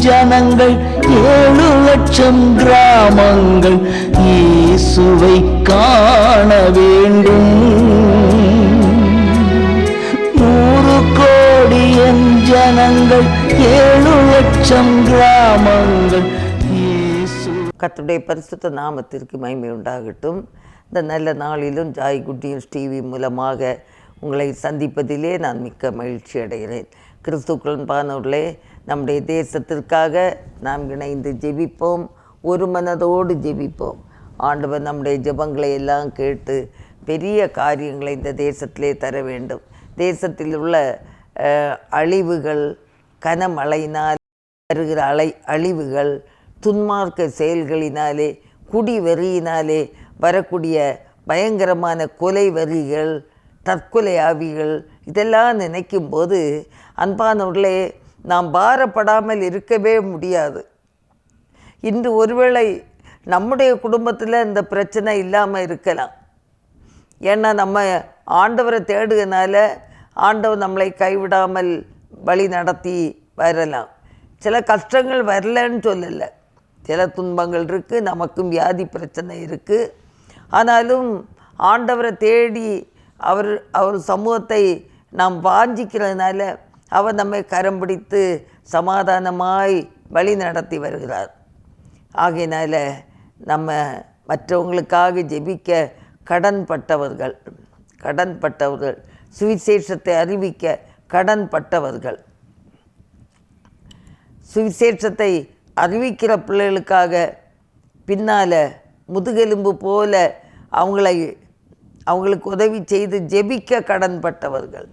ஜனங்கள் 7,00,000 கிராமங்கள் இயேசுவை காண வேண்டும். 100 கோடி ஜனங்கள் 7,00,000 கிராமங்கள். கர்த்தருடைய பரிசுத்த நாமத்திற்கு மகிமை உண்டாகட்டும். இந்த நல்ல நாளிலும் ஜாய் குட் நியூஸ் டிவி மூலமாக உங்களை சந்திப்பதிலே நான் மிக்க மகிழ்ச்சி அடைகிறேன். கிறிஸ்துக்களின் பானவர்களே, நம்முடைய தேசத்திற்காக நாம் இணைந்து ஜெபிப்போம், ஒரு மனதோடு ஜெபிப்போம். ஆண்டவர் நம்முடைய ஜெபங்களை எல்லாம் கேட்டு பெரிய காரியங்களை இந்த தேசத்திலே தர வேண்டும். தேசத்தில் உள்ள அழிவுகள், கனமழையினால் வருகிற அழிவுகள், துன்மார்க்க செயல்களினாலே, குடி வெறியினாலே வரக்கூடிய பயங்கரமான கொலை வெறிகள், தற்கொலை ஆவிகள், இதெல்லாம் நினைக்கும் போது அன்பானவர்களே, நாம் பாரப்படாமல் இருக்கவே முடியாது. இன்று ஒருவேளை நம்முடைய குடும்பத்தில் இந்த பிரச்சனை இல்லாமல் இருக்கலாம். ஏன்னா நம்ம ஆண்டவரை தேடுகிறனால ஆண்டவர் நம்மளை கைவிடாமல் வழி நடத்தி வரலாம். சில கஷ்டங்கள் வரலன்னு சொல்லலை, சில துன்பங்கள் இருக்குது, நமக்கும் வியாதி பிரச்சனை இருக்குது. ஆனாலும் ஆண்டவரை தேடி அவர் சமூகத்தை நாம் வாஞ்சிக்கிறதுனால அவர் நம்மை கரம் பிடித்து சமாதானமாய் வழி நடத்தி வருகிறார். ஆகையினால நம்ம மற்றவங்களுக்காக ஜெபிக்க கடன்பட்டவர்கள், சுவிசேஷத்தை அறிவிக்க கடன்பட்டவர்கள். சுவிசேஷத்தை அறிவிக்கிற பிள்ளைகளுக்காக பின்னால் முதுகெலும்பு போல அவங்களுக்கு உதவி செய்து ஜெபிக்க கடன்பட்டவர்கள்.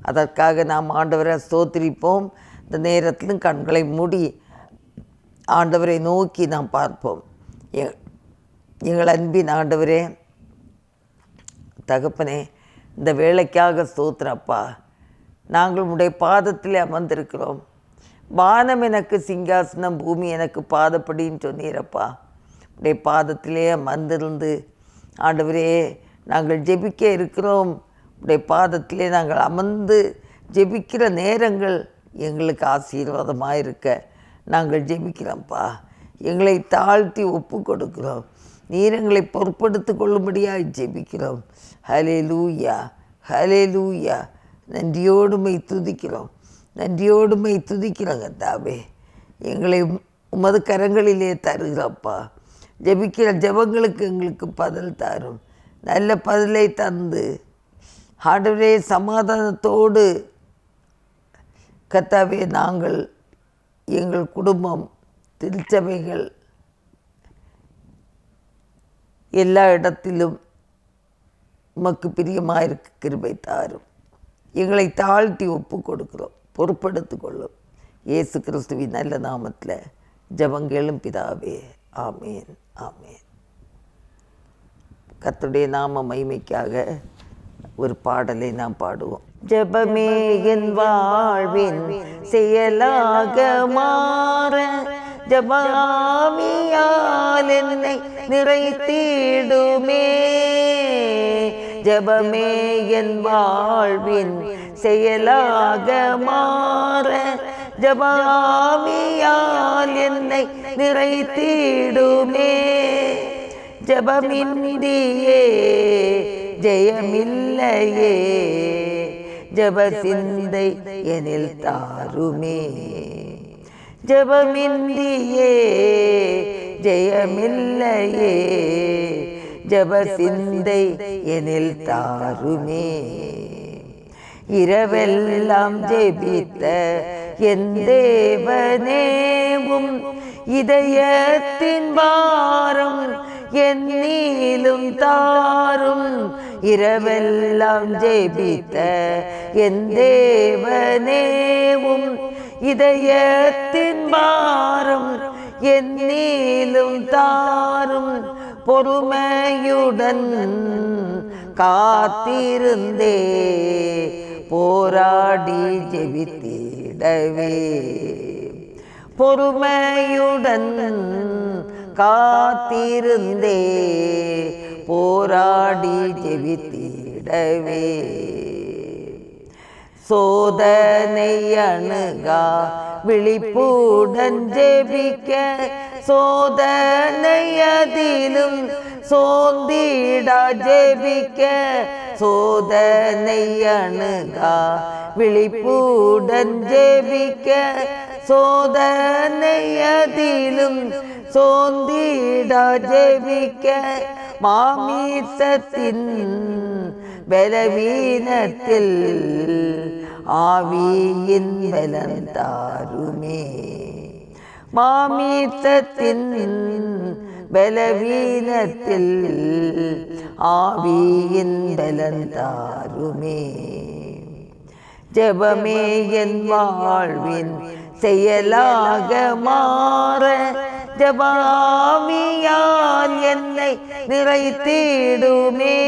அதற்காக நாம் ஆண்டவரை ஸ்தோத்திரிப்போம். இந்த நேரத்திலும் கண்களை மூடி ஆண்டவரை நோக்கி நாம் பார்ப்போம். எங்கள் அன்பின் ஆண்டவரே, தகப்பனே, இந்த வேலைக்காக ஸ்தோத்திரப்பா. நாங்கள் உடைய பாதத்தில் அமர்ந்திருக்கிறோம். வானம் எனக்கு சிங்காசனம், பூமி எனக்கு பாதப்படின்னு சொன்னீரப்பா. உடைய பாதத்திலே அமர்ந்திருந்து ஆண்டவரே, நாங்கள் ஜெபிக்க இருக்கிறோம். உடைய பாதத்திலே நாங்கள் அமர்ந்து ஜெபிக்கிற நேரங்கள் எங்களுக்கு ஆசீர்வாதமாக இருக்க நாங்கள் ஜெபிக்கிறோம்ப்பா. எங்களை தாழ்த்தி ஒப்பு கொடுக்கிறோம். நீர் எங்களை பொறுப்படுத்தி கொள்ளும்படியாக ஜெபிக்கிறோம். ஹல்லேலூயா, ஹல்லேலூயா. நன்றியோடுமை துதிக்கிறோங்க தாவே. எங்களை உமது கரங்களிலே தருகிறப்பா. ஜெபிக்கிற ஜெபங்களுக்கு எங்களுக்கு பதில் தாரும். நல்ல பதிலை தந்து ஆண்டவரே, சமாதானத்தோடு கர்த்தாவே, நாங்கள் எங்கள் குடும்பம், திருச்சபைகள் எல்லா இடத்திலும் உமக்கு பிரியமாயிருக்க கிருபை தாரும். எங்களை தாழ்த்தி ஒப்பு கொடுக்கிறோம், பொறுப்படுத்தி கொள்ளும். இயேசு கிறிஸ்துவின் நல்ல நாமத்தில் ஜெபங்களும் பிதாவே, ஆமேன், ஆமேன். கர்த்தருடைய நாம மகிமைக்காக ஒரு பாடலை நாம் பாடுவோம். ஜெபமே என் வாழ்வின் செயலாக மாற, ஜெபமாவியால் என்னை நிறைத்திடுமே. ஜெபமே என் வாழ்வின் செயலாக மாற, ஜெபமாவியால் என்னை நிறைத்திடுமே. ஜெபமின்றியே ஜெயமில்லையே, ஜெப சிந்தை எனில் தாருமே. ஜெபமின்றியே ஜெயமில்லையே, ஜெப சிந்தை எனில் தாருமே. இரவெல்லாம் ஜெபித்த என் தேவனேவும் இதயத்தின் பாரம் என்னிலும் தாரும். இரவெல்லாம் ஜெபித்த என் தேவனேவும் இதயத்தின் பாரம் என்னிலும் தாரும். பொறுமையுடன் காத்திருந்தே போராடி ஜெபித்திடவே. பொறுமையுடன் காத்திருந்தே போராடி ஜெபித்திடவே. சோதனை அணுகா விழிப்புடன் ஜெபிக்க சோதனை அதிலும் சோர்ந்திடா ஜெபிக்க சோதனை அணுகா விழிப்புடன் ஜெபிக்க சோதனை அதிலும் சோர்ந்திடா ஜெபிக்க மாமிசத்தின் பலவீனத்தில் ஆவியின் பலம் தாருமே மாமிசத்தின் பலவீனத்தில் ஆவியின் பலம் தாருமே ஜெபமே என் வாழ்வின் செயலாக மாற ஜெபாவியால் என்னை நிறைத்திடுமே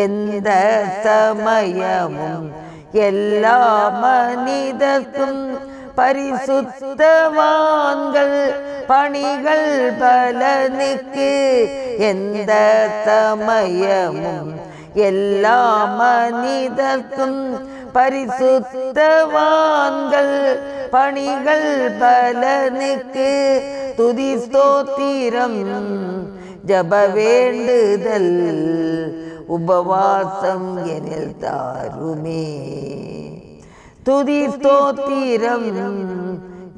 எந்த சமயமும் எல்லா மனிதர்க்கும் பரிசுத்தவான்கள் பணிகள் பலனுக்கு எந்த சமயமும் எல்லா மனிதர்க்கும் பரிசுத்தவான்கள் பணிகள் பலனுக்கு துதி ஸ்தோத்திரம் ஜப வேண்டுதல் உபவாசம் எனில் தாருமே துதி ஸ்தோத்திரம்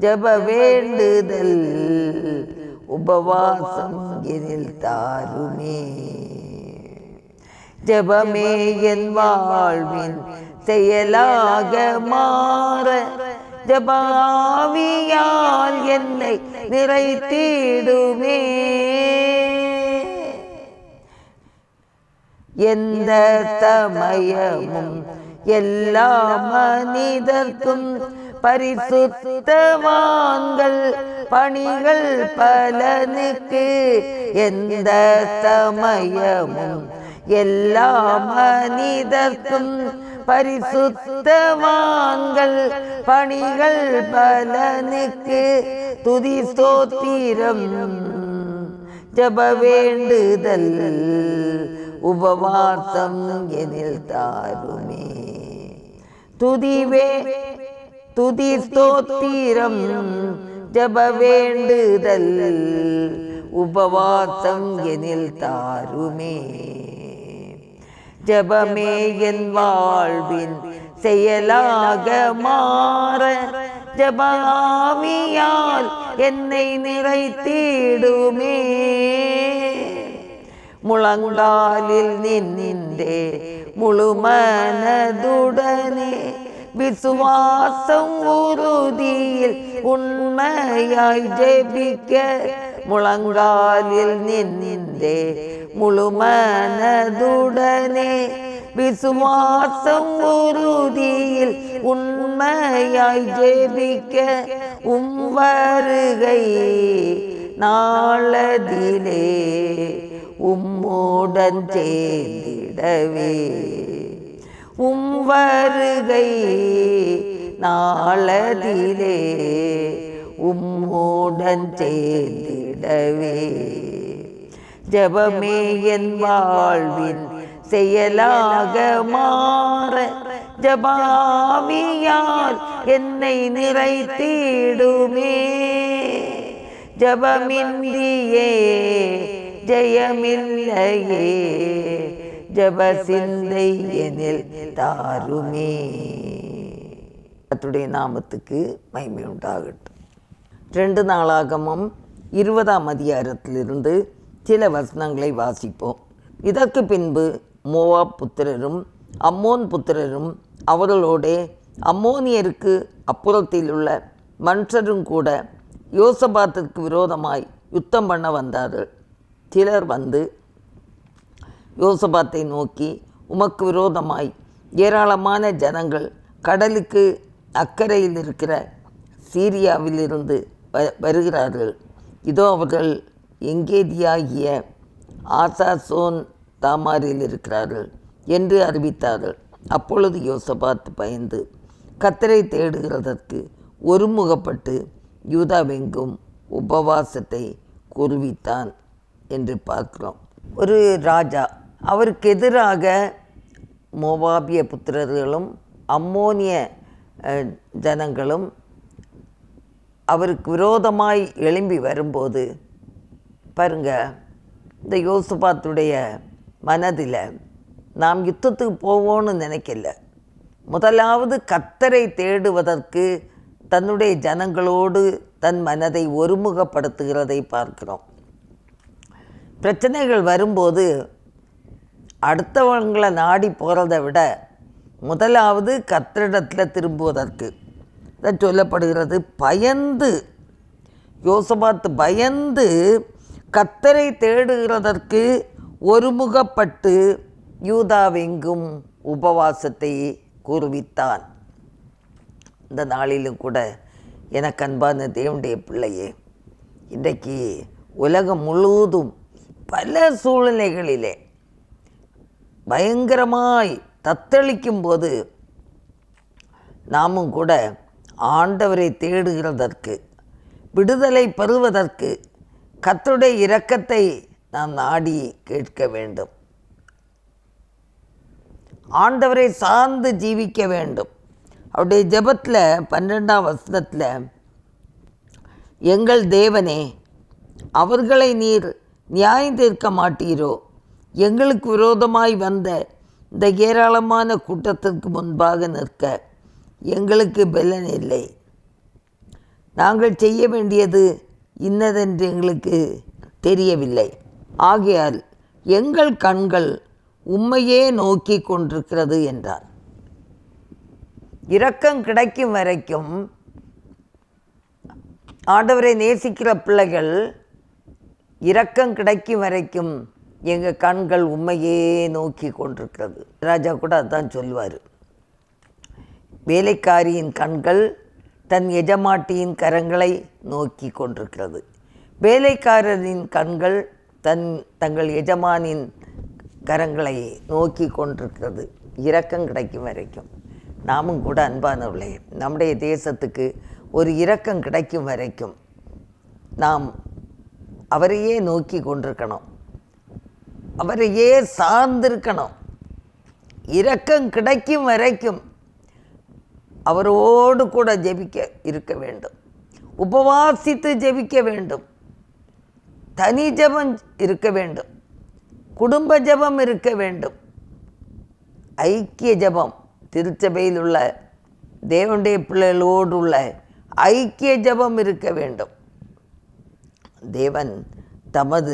ஜப வேண்டுதல் உபவாசம் எனில் தாருமே ஜெபமே என் வாழ்வின் செயலாக மாற ஜெபாவியால் என்னை நிறைத்திடுமே எந்த சமயமும் எல்லா மனிதர்க்கும் பரிசுத்தவான்கள் பணிகள் பலனுக்கு எந்த சமயமும் எல்லா மனிதர்க்கும் பரிசுத்தவான்கள் பணிகள் பலனுக்கு துதி ஸ்தோத்திரம் ஜப வேண்டுதல் உபவாசம் எனில் தாருமே துதி ஸ்தோத்திரம் ஜப வேண்டுதல் உபவாசம் எனில் தாருமே ஜெபமே என் வாழ்வின் செயலாக மாற ஜெபாவியால் என்னை நிறைத்திடுமே முழங்காலில் நின்றே முழு மனதுடனே விசுவாசம் உறுதியில் உண்மையாய் ஜெபிக்க முழங்காலில் நின்றே முழு மனதுடனே விசுவாசம் உறுதியில் உண்மையாய் ஜெபிக்க வருகை நாளதிலே உம்முடன் சேர்ந்திடவே வருகை நாளதிலே உம்முடன் சேர்ந்திடவே ஜெபமே என் வாழ்வின் செயலாக மாற ஜெபாவியால் என்னை நிறைத்திடுமே ஜெபமின்றியே ஜெயமில்லையே ஜெப சிந்தை எனில் தாருமே. கர்த்தருடைய நாமத்துக்கு மகிமை உண்டாகட்டும். 2 நாளாகமம் 20ஆம் அதிகாரத்திலிருந்து சில வசனங்களை வாசிப்போம். இதற்கு பின்பு மோவாப் புத்திரரும் அம்மோன் புத்திரரும் அவர்களோடே அம்மோனியருக்கு அப்புறத்தில் உள்ள மனுஷரும் கூட யோசபாத்திற்கு விரோதமாய் யுத்தம் பண்ண வந்தார்கள். சிலர் வந்து யோசபாத்தை நோக்கி, உமக்கு விரோதமாய் ஏராளமான ஜனங்கள் கடலுக்கு அக்கறையில் இருக்கிற சீரியாவிலிருந்து வருகிறார்கள். இதோ அவர்கள் எங்கேதியாகிய ஆசாசோன் தாமாரில் இருக்கிறார்கள் என்று அறிவித்தார்கள். அப்பொழுது யோசபாத் பயந்து கர்த்தரை தேடுகிறதற்கு ஒருமுகப்பட்டு யூதாவெங்கும் உபவாசத்தை குறுவித்தான் என்று பார்க்கிறோம். ஒரு ராஜா அவருக்கு எதிராக மோவாபிய புத்திரர்களும் அம்மோனிய ஜனங்களும் அவருக்கு விரோதமாய் எழும்பி வரும்போது பாருங்க, இந்த யோசபாத்துடைய மனதில் நாம் யுத்தத்துக்கு போவோன்னு நினைக்கல. முதலாவது கர்த்தரை தேடுவதற்கு தன்னுடைய ஜனங்களோடு தன் மனதை ஒருமுகப்படுத்துகிறதை பார்க்கிறோம். பிரச்சனைகள் வரும்போது அடுத்தவங்களை நாடி போகிறத விட முதலாவது கர்த்தரிடத்தில் திரும்புவதற்கு தான் சொல்லப்படுகிறது. பயந்து, யோசபாத்து பயந்து கர்த்தரை தேடுகிறதற்கு ஒருமுகப்பட்டு யூதாவெங்கும் உபவாசத்தை கூறுவித்தான். இந்த நாளிலும் கூட எனக்கு அன்பான தேவனுடைய பிள்ளையே, இன்றைக்கு உலகம் முழுவதும் பல சூழ்நிலைகளிலே பயங்கரமாய் தத்தளிக்கும் போது நாமும் கூட ஆண்டவரை தேடுகிறதற்கு, விடுதலை பெறுவதற்கு கர்த்தருடைய இரக்கத்தை நாம் நாடி கேட்க வேண்டும். ஆண்டவரை சார்ந்து ஜீவிக்க வேண்டும். அவருடைய ஜெபத்தில் 12ஆம் வசனத்தில், எங்கள் தேவனே, அவர்களை நீர் நியாயம் தீர்க்க மாட்டீரோ? எங்களுக்கு விரோதமாய் வந்த இந்த ஏராளமான கூட்டத்திற்கு முன்பாக நிற்க எங்களுக்கு பலன் இல்லை. நாங்கள் செய்ய வேண்டியது இன்னதென்று எங்களுக்கு தெரியவில்லை. ஆகையால் எங்கள் கண்கள் உம்மையே நோக்கி கொண்டிருக்கிறது என்றார். இரக்கம் கிடைக்கும் வரைக்கும் ஆண்டவரை நேசிக்கிற பிள்ளைகள், இரக்கம் கிடைக்கும் வரைக்கும் எங்கள் கண்கள் உண்மையே நோக்கி கொண்டிருக்கிறது. ராஜா கூட அதுதான் சொல்லுவார். வேலைக்காரியின் கண்கள் தன் எஜமாட்டியின் கரங்களை நோக்கி கொண்டிருக்கிறது. வேலைக்காரரின் கண்கள் தங்கள் எஜமானின் கரங்களை நோக்கி கொண்டிருக்கிறது, இரக்கம் கிடைக்கும் வரைக்கும். நாமும் கூட அன்பானவர்களே, நம்முடைய தேசத்துக்கு ஒரு இரக்கம் கிடைக்கும் வரைக்கும் நாம் அவரையே நோக்கி கொண்டிருக்கணும், அவரையே சார்ந்திருக்கணும். இரக்கம் கிடைக்கும் வரைக்கும் அவரோடு கூட ஜெபிக்க இருக்க வேண்டும், உபவாசித்து ஜெபிக்க வேண்டும், தனி ஜெபம் இருக்க வேண்டும், குடும்ப ஜெபம் இருக்க வேண்டும், ஐக்கிய ஜெபம், திருச்சபையில் உள்ள தேவனுடைய பிள்ளைகளோடு உள்ள ஐக்கிய ஜெபம் இருக்க வேண்டும். தேவன் தமது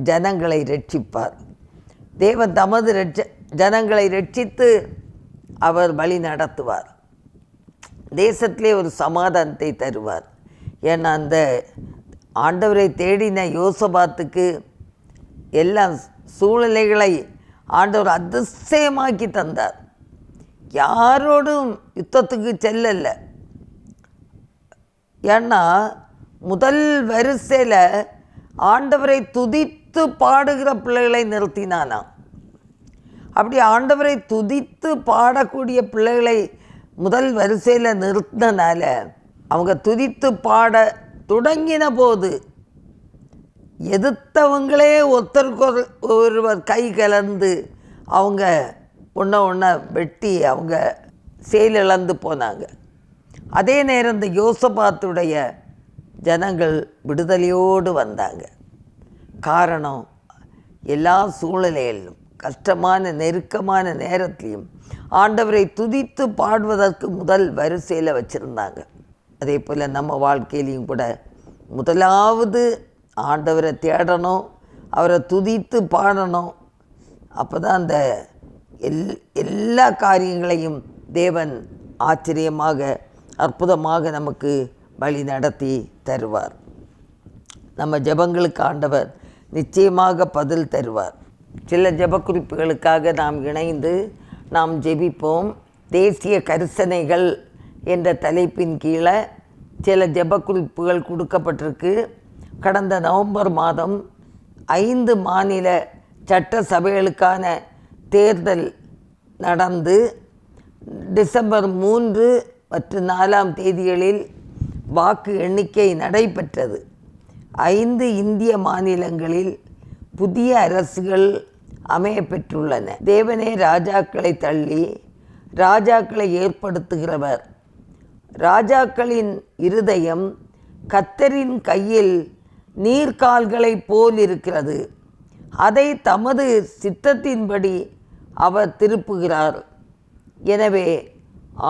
ஜனங்களை ரட்சிப்பார். தேவன் தமது ஜனங்களை ரட்சித்து அவர் வழி நடத்துவார். தேசத்திலே ஒரு சமாதானத்தை தருவார். ஏன்னா அந்த ஆண்டவரை தேடின யோசபாத்துக்கு எல்லா சூழ்நிலைகளை ஆண்டவர் அதிசயமாக்கி தந்தார். யாரோடும் யுத்தத்துக்கு செல்லலை. ஏன்னா முதல் வரிசையில் ஆண்டவரை துதித்து பாடுகிற பிள்ளைகளை நிறுத்தினானாம். அப்படி ஆண்டவரை துதித்து பாடக்கூடிய பிள்ளைகளை முதல் வரிசையில் நிறுத்தினால அவங்க துதித்து பாட தொடங்கின போது எதிர்த்தவங்களே ஒருத்தருக்கு ஒருவர் கை கலந்து அவங்க ஒன்றை வெட்டி அவங்க செயலிழந்து போனாங்க. அதே நேரம் இந்த யோசபாத்துடைய ஜனங்கள் விடுதலையோடு வந்தாங்க. காரணம், எல்லா சூழ்நிலையிலும் கஷ்டமான நெருக்கமான நேரத்திலையும் ஆண்டவரை துதித்து பாடுவதற்கு முதல் வரிசையில் வச்சுருந்தாங்க. அதே போல் நம்ம வாழ்க்கையிலையும் கூட முதலாவது ஆண்டவரை தேடணும், அவரை துதித்து பாடணும். அப்போ தான் அந்த எல்லா காரியங்களையும் தேவன் ஆச்சரியமாக அற்புதமாக நமக்கு வழி நடத்தி தருவார். நம்ம ஜெபங்களுக்கு ஆண்டவர் நிச்சயமாக பதில் தருவார். சில ஜெப குறிப்புகளுக்காக நாம் இணைந்து நாம் ஜெபிப்போம். தேசிய கரிசனைகள் என்ற தலைப்பின் கீழே சில ஜெப குறிப்புகள் கொடுக்கப்பட்டிருக்கு. கடந்த நவம்பர் மாதம் 5 மாநில சட்ட சபைகளுக்கான தேர்தல் நடந்து டிசம்பர் 3 மற்றும் 4ஆம் தேதிகளில் வாக்கு எண்ணிக்கை நடைபெற்றது. 5 இந்திய மாநிலங்களில் புதிய அரசுகள் அமைய பெற்றுள்ளன. தேவனே ராஜாக்களை தள்ளி ராஜாக்களை ஏற்படுத்துகிறவர். ராஜாக்களின் இருதயம் கர்த்தரின் கையில் நீர்க்கால்களைப் போல் இருக்கிறது. அதை தமது சித்தத்தின்படி அவர் திருப்புகிறார். எனவே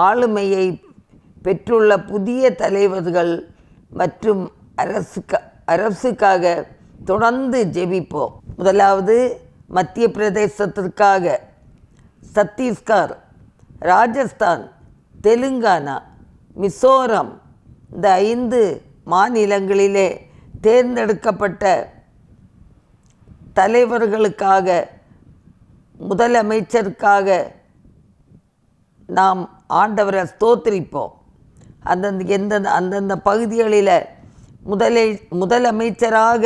ஆளுமையை பெற்றுள்ள புதிய தலைவர்கள் மற்றும் அரசுக்காக தொடர்ந்து ஜெபிப்போம். முதலாவது மத்திய பிரதேசத்திற்காக, சத்தீஸ்கர், ராஜஸ்தான், தெலுங்கானா, மிசோரம் இந்த 5 மாநிலங்களிலே தேர்ந்தெடுக்கப்பட்ட தலைவர்களுக்காக, முதலமைச்சருக்காக நாம் ஆண்டவரை ஸ்தோத்திரிப்போம். அந்தந்த பகுதிகளில் முதலமைச்சராக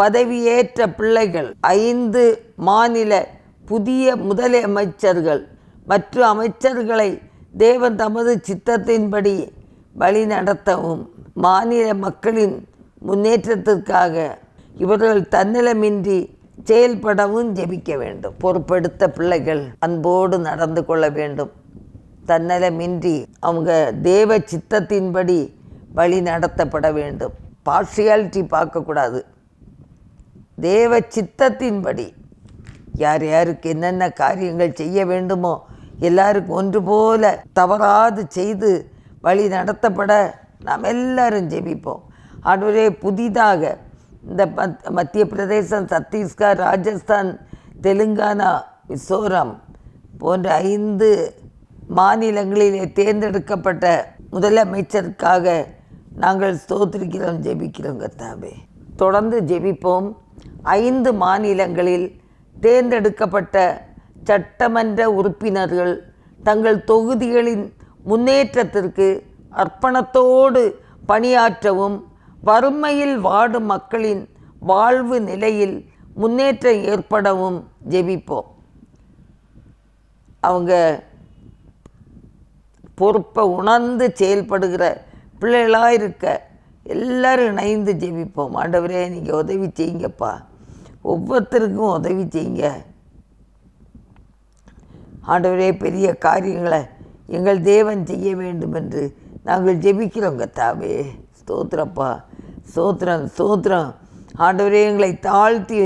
பதவியேற்ற பிள்ளைகள், 5 மாநில புதிய முதலமைச்சர்கள் மற்றும் அமைச்சர்களை தேவன் தமது சித்தத்தின்படி வழி நடத்தவும், மாநில மக்களின் முன்னேற்றத்திற்காக இவர்கள் தன்னலமின்றி செயல்படவும் ஜெபிக்க வேண்டும். பொறுப்பெடுத்த பிள்ளைகள் அன்போடு நடந்து கொள்ள வேண்டும். தன்னலமின்றி அவங்க தேவ சித்தத்தின்படி வழி நடத்தப்பட வேண்டும். பார்ஷியாலிட்டி பார்க்கக்கூடாது. தேவ சித்தத்தின்படி யார் யாருக்கு என்னென்ன காரியங்கள் செய்ய வேண்டுமோ எல்லாருக்கும் ஒன்று போல தவறாது செய்து வழி நடத்தப்பட நாம் எல்லாரும் ஜெபிப்போம். ஆண்டவரே, புதிதாக இந்த மத்திய பிரதேசம், சத்தீஸ்கர், ராஜஸ்தான், தெலுங்கானா, மிசோரம் போன்ற 5 மாநிலங்களிலே தேர்ந்தெடுக்கப்பட்ட முதலமைச்சருக்காக நாங்கள் ஸ்தோத்திரிக்கிறோம், ஜெபிக்கிறோம். கர்த்தாவே, தொடர்ந்து ஜெபிப்போம். 5 மாநிலங்களில் தேர்ந்தெடுக்கப்பட்ட சட்டமன்ற உறுப்பினர்கள் தங்கள் தொகுதிகளின் முன்னேற்றத்திற்கு அர்ப்பணத்தோடு பணியாற்றவும், வறுமையில் வாடும் மக்களின் வாழ்வு நிலையில் முன்னேற்றம் ஏற்படவும் ஜெபிப்போம். அவங்க பொறுப்பை உணர்ந்து செயல்படுகிற பிள்ளைகளாக இருக்க எல்லோரும் இணைந்து ஜெபிப்போம். ஆண்டவரே, நீங்கள் உதவி செய்யுங்கப்பா, ஒவ்வொருத்தருக்கும் உதவி செய்யுங்க. ஆண்டவரே, பெரிய காரியங்களை எங்கள் தேவன் செய்ய வேண்டும் என்று நாங்கள் ஜெபிக்கிறோம். கர்த்தாவே, ஸ்தோத்திரப்பா, ஸ்தோத்திரம், ஸ்தோத்திரம். ஆண்டவரே, எங்களை தாழ்த்தி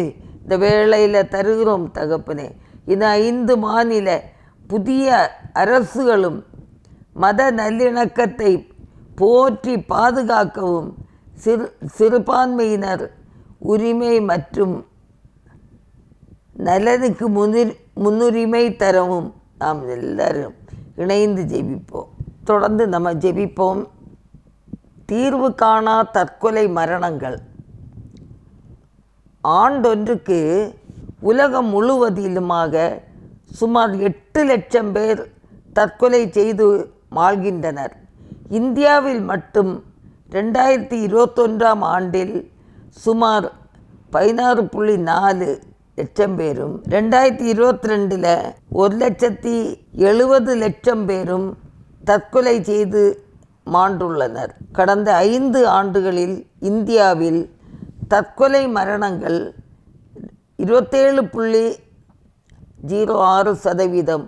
இந்த வேளையில் தருகிறோம் தகப்பனே. இந்த 5 மாநில புதிய அரசுகளும் மத நல்லிணக்கத்தை போற்றி பாதுகாக்கவும், சிறுபான்மையினர் உரிமை மற்றும் நலனுக்கு முன்னுரிமை தரவும் நாம் எல்லாரும் இணைந்து ஜெபிப்போம். தொடர்ந்து நம்ம ஜெபிப்போம். தீர்வு காணா தற்கொலை மரணங்கள். ஆண்டொன்றுக்கு உலகம் முழுவதிலுமாக சுமார் 8 லட்சம் பேர் தற்கொலை செய்து மாழ்கின்றனர். இந்தியாவில் மட்டும் 2021ஆம் ஆண்டில் சுமார் 16.4 லட்சம் பேரும், 2022 1,70,000 பேரும் தற்கொலை செய்து மாண்டுள்ளனர். கடந்த 5 ஆண்டுகளில் இந்தியாவில் தற்கொலை மரணங்கள் 27.06%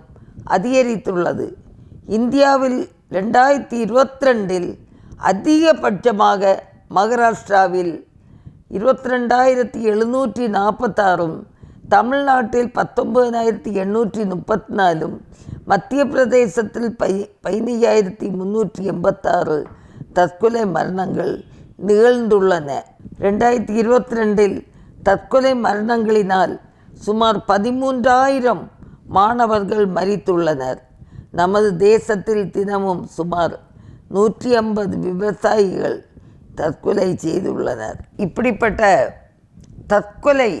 அதிகரித்துள்ளது. இந்தியாவில் 2022 அதிகபட்சமாக மகாராஷ்டிராவில் 22,746, தமிழ்நாட்டில் 19,834, மத்திய பிரதேசத்தில் 15,386 தற்கொலை மரணங்கள் நிகழ்ந்துள்ளன. 2022 தற்கொலை மரணங்களினால் சுமார் 13,000 மாணவர்கள் மரித்துள்ளனர். நமது தேசத்தில் தினமும் சுமார் 150 விவசாயிகள் தற்கொலை செய்துள்ளனர். இப்படிப்பட்ட தற்கொலை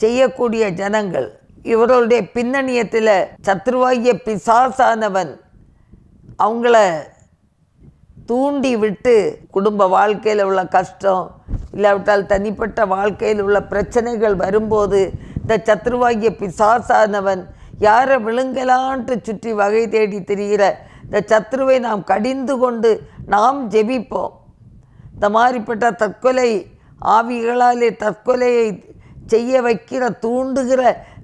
செய்யக்கூடிய ஜனங்கள், இவர்களுடைய பின்னணியத்தில் சத்ருவாகிய பிசாசானவன் அவங்கள தூண்டி விட்டு குடும்ப வாழ்க்கையில் உள்ள கஷ்டம், இல்லாவிட்டால் தனிப்பட்ட வாழ்க்கையில் உள்ள பிரச்சனைகள் வரும்போது இந்த சத்ருவாகிய பிசாசானவன் யாரை விழுங்கலான்ட்டு சுற்றி வகை தேடி திரிகிற இந்த சத்ருவை நாம் கடிந்து கொண்டு நாம் ஜெபிப்போம். இந்த மாதிரிப்பட்ட தற்கொலை ஆவிகளாலே தற்கொலையை செய்ய வைக்கிற தூண்டுகிற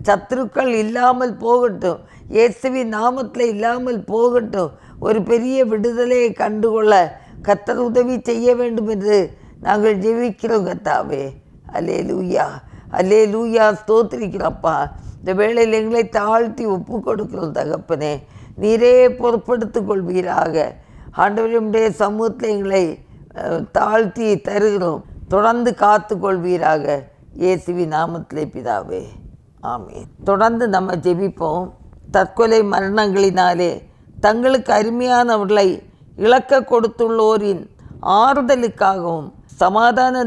சத்துருக்கள் இல்லாமல் போகட்டும், இயேசுவின் நாமத்தில் இல்லாமல் போகட்டும். ஒரு பெரிய விடுதலையை கண்டுகொள்ள கர்த்தர் உதவி செய்ய வேண்டும் என்று நாங்கள் ஜெபிக்கிறோம் கர்த்தாவே. அல்லேலூயா, அல்லேலூயா. ஸ்தோத்திரிக்கிறப்பா. இந்த வேளையில் எங்களை தாழ்த்தி ஒப்பு கொடுக்கிறோம் தகப்பனே. நீரே பொறுப்படுத்திக் கொள்வீராக. ஆண்டவருடைய சமூகத்தில் எங்களை தாழ்த்தி தருகிறோம். தொடர்ந்து காத்து கொள்வீராக. இயேசுவின் நாமத்திலே பிதாவே, ஆமென். தொடர்ந்து நம்ம ஜெபிப்போம். தற்கொலை மரணங்களினாலே தங்களுக்கு அருமையானவர்களை இழக்க கொடுத்துள்ளோரின் ஆறுதலுக்காகவும் சமாதான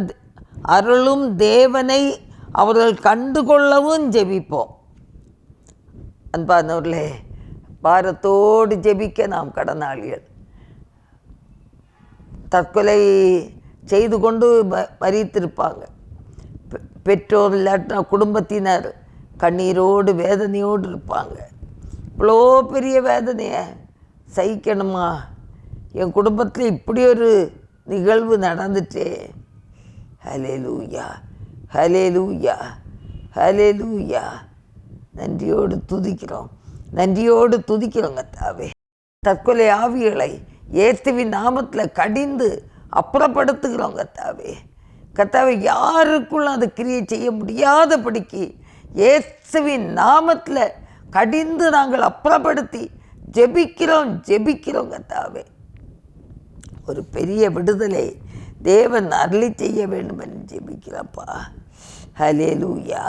அருளும் தேவனை அவர்கள் கண்டுகொள்ளவும் ஜெபிப்போம். அன்பானவர்களே, பாரத்தோடு ஜெபிக்க நாம் கடனாளிகள். தற்கொலை செய்து கொண்டு மரித்திருப்பாங்க. பெற்றோர் இல்லாட்டினா குடும்பத்தினர் கண்ணீரோடு வேதனையோடு இருப்பாங்க. இவ்வளோ பெரிய வேதனையை சகிக்கணுமா? என் குடும்பத்தில் இப்படி ஒரு நிகழ்வு நடந்துட்டே. ஹல்லேலூயா, ஹல்லேலூயா, ஹல்லேலூயா. நன்றியோடு துதிக்கிறோம், நன்றியோடு துதிக்கிறோம் கர்த்தாவே. தற்கொலை ஆவிகளை இயேசுவின் நாமத்தில் கடிந்து அப்புறப்படுத்துகிறோம் கர்த்தாவே. கர்த்தாவே, யாருக்குள்ள அது கிரியை செய்ய முடியாதபடிக்கு இயேசுவின் நாமத்தில் கடிந்து நாங்கள் அப்புறப்படுத்தி ஜெபிக்கிறோம் கர்த்தாவே. ஒரு பெரிய விடுதலை தேவன் அருளி செய்ய வேண்டும் என்று ஜெபிக்கிறப்பா. ஹல்லேலூயா,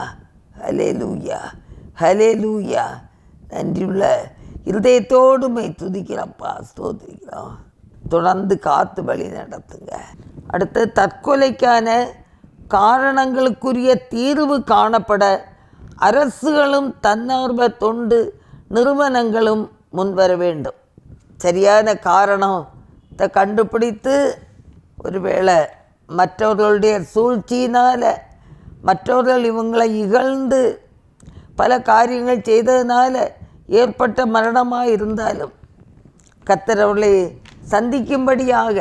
ஹல்லேலூயா, ஹல்லேலூயா. நன்றியுள்ள இருதயத்தோடுமை துதிக்கிறப்பா, ஸ்தோத்திரிக்கிறோம். தொடர்ந்து காத்து வழி நடத்துங்க. அடுத்து, தற்கொலைக்கான காரணங்களுக்குரிய தீர்வு காணப்பட அரசுகளும் தன்னார்வ தொண்டு நிறுவனங்களும் முன்வர வேண்டும். சரியான காரணத்தை கண்டுபிடித்து, ஒருவேளை மற்றவர்களுடைய சூழ்ச்சியினால் மற்றவர்கள் இவங்களை இகழ்ந்து பல காரியங்கள் செய்ததுனால ஏற்பட்ட மரணமாக இருந்தாலும் கர்த்தர் அவர்களை சந்திக்கும்படியாக,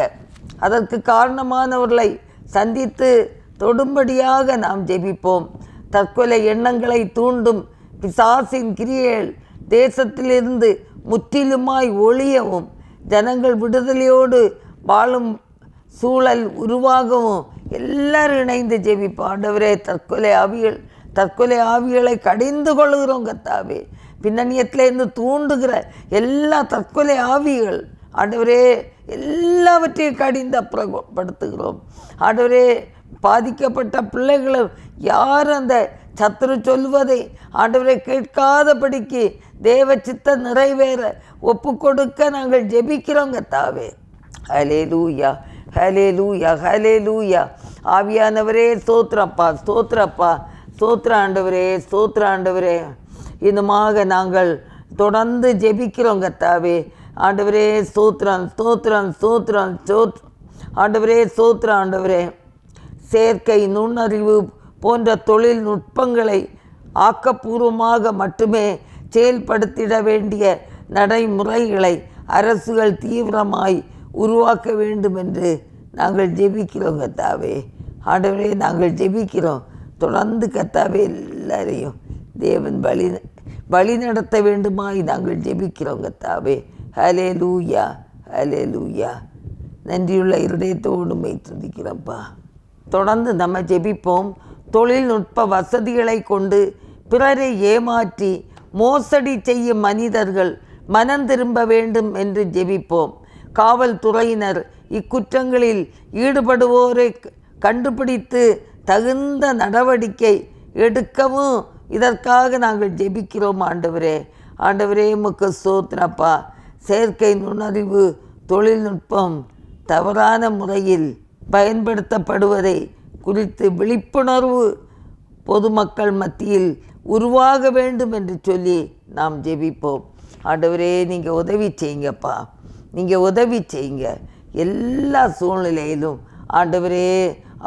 அதற்கு காரணமானவர்களை சந்தித்து தொடும்படியாக நாம் ஜெபிப்போம். தற்கொலை எண்ணங்களை தூண்டும் பிசாசின் கிரியைகள் தேசத்திலிருந்து முற்றிலுமாய் ஒழியவும், ஜனங்கள் விடுதலையோடு வாழும் சூழல் உருவாகவும் எல்லாரும் இணைந்து ஜெபிப்போம். ஆண்டவரே, தற்கொலை ஆவிகளை கடிந்து கொள்கிறோம் கர்த்தாவே. பின்னணியத்திலேருந்து தூண்டுகிற எல்லா தற்கொலை ஆவிகள் ஆண்டவரே எல்லாவற்றையும் கடிந்து அப்புறப்படுத்துகிறோம். ஆண்டவரே, பாதிக்கப்பட்ட பிள்ளைகளும் யார் அந்த சத்துரு சொல்வதை ஆண்டவரை கேட்காதபடிக்கு தேவ சித்த நிறைவேற ஒப்பு கொடுக்க நாங்கள் ஜெபிக்கிறோம் கர்த்தாவே. ஹல்லேலூயா, ஹல்லேலூயா, ஹல்லேலூயா. ஆவியானவரே, ஸ்தோத்திரப்பா, ஸ்தோத்திரப்பா, ஸ்தோத்திர ஆண்டவரே, ஸ்தோத்திர ஆண்டவரே. இன்னுமாக நாங்கள் தொடர்ந்து ஜெபிக்கிறோம் கர்த்தாவே. ஆண்டவரே, ஸ்தோத்திரம், ஸ்தோத்திரம், ஸ்தோத்திரம், ஆண்டவரே, ஸ்தோத்திரம் ஆண்டவரே. செயற்கை நுண்ணறிவு போன்ற தொழில்நுட்பங்களை ஆக்கப்பூர்வமாக மட்டுமே செயல்படுத்திட வேண்டிய நடைமுறைகளை அரசுகள் தீவிரமாய் உருவாக்க வேண்டும் என்று நாங்கள் ஜெபிக்கிறோம் கர்த்தாவே. ஆண்டவரே, நாங்கள் ஜெபிக்கிறோம். தொடர்ந்து கர்த்தாவே எல்லாரையும் தேவன் வழி நடத்த வேண்டுமாய் நாங்கள் ஜெபிக்கிறோம் கர்த்தாவே. ஹல்லேலூயா, ஹல்லேலூயா. நன்றியுள்ள இருதயத்தோடுமை துதிக்கிறப்பா. தொடர்ந்து நம்ம ஜெபிப்போம். தொழில்நுட்ப வசதிகளை கொண்டு பிறரை ஏமாற்றி மோசடி செய்யும் மனிதர்கள் மனம் திரும்ப வேண்டும் என்று ஜெபிப்போம். காவல்துறையினர் இக்குற்றங்களில் ஈடுபடுவோரை கண்டுபிடித்து தகுந்த நடவடிக்கை எடுக்கவும் இதற்காக நாங்கள் ஜெபிக்கிறோம் ஆண்டவரே. ஆண்டவரே, உமக்கு ஸ்தோத்திரப்பா. செயற்கை நுண்ணறிவு தொழில்நுட்பம் தவறான முறையில் பயன்படுத்தப்படுவதை குறித்து விழிப்புணர்வு பொதுமக்கள் மத்தியில் உருவாக வேண்டும் என்று சொல்லி நாம் ஜெபிப்போம். ஆண்டவரே, நீங்கள் உதவி செய்யுங்கப்பா, நீங்கள் உதவி செய்யுங்க. எல்லா சூழ்நிலையிலும் ஆண்டவரே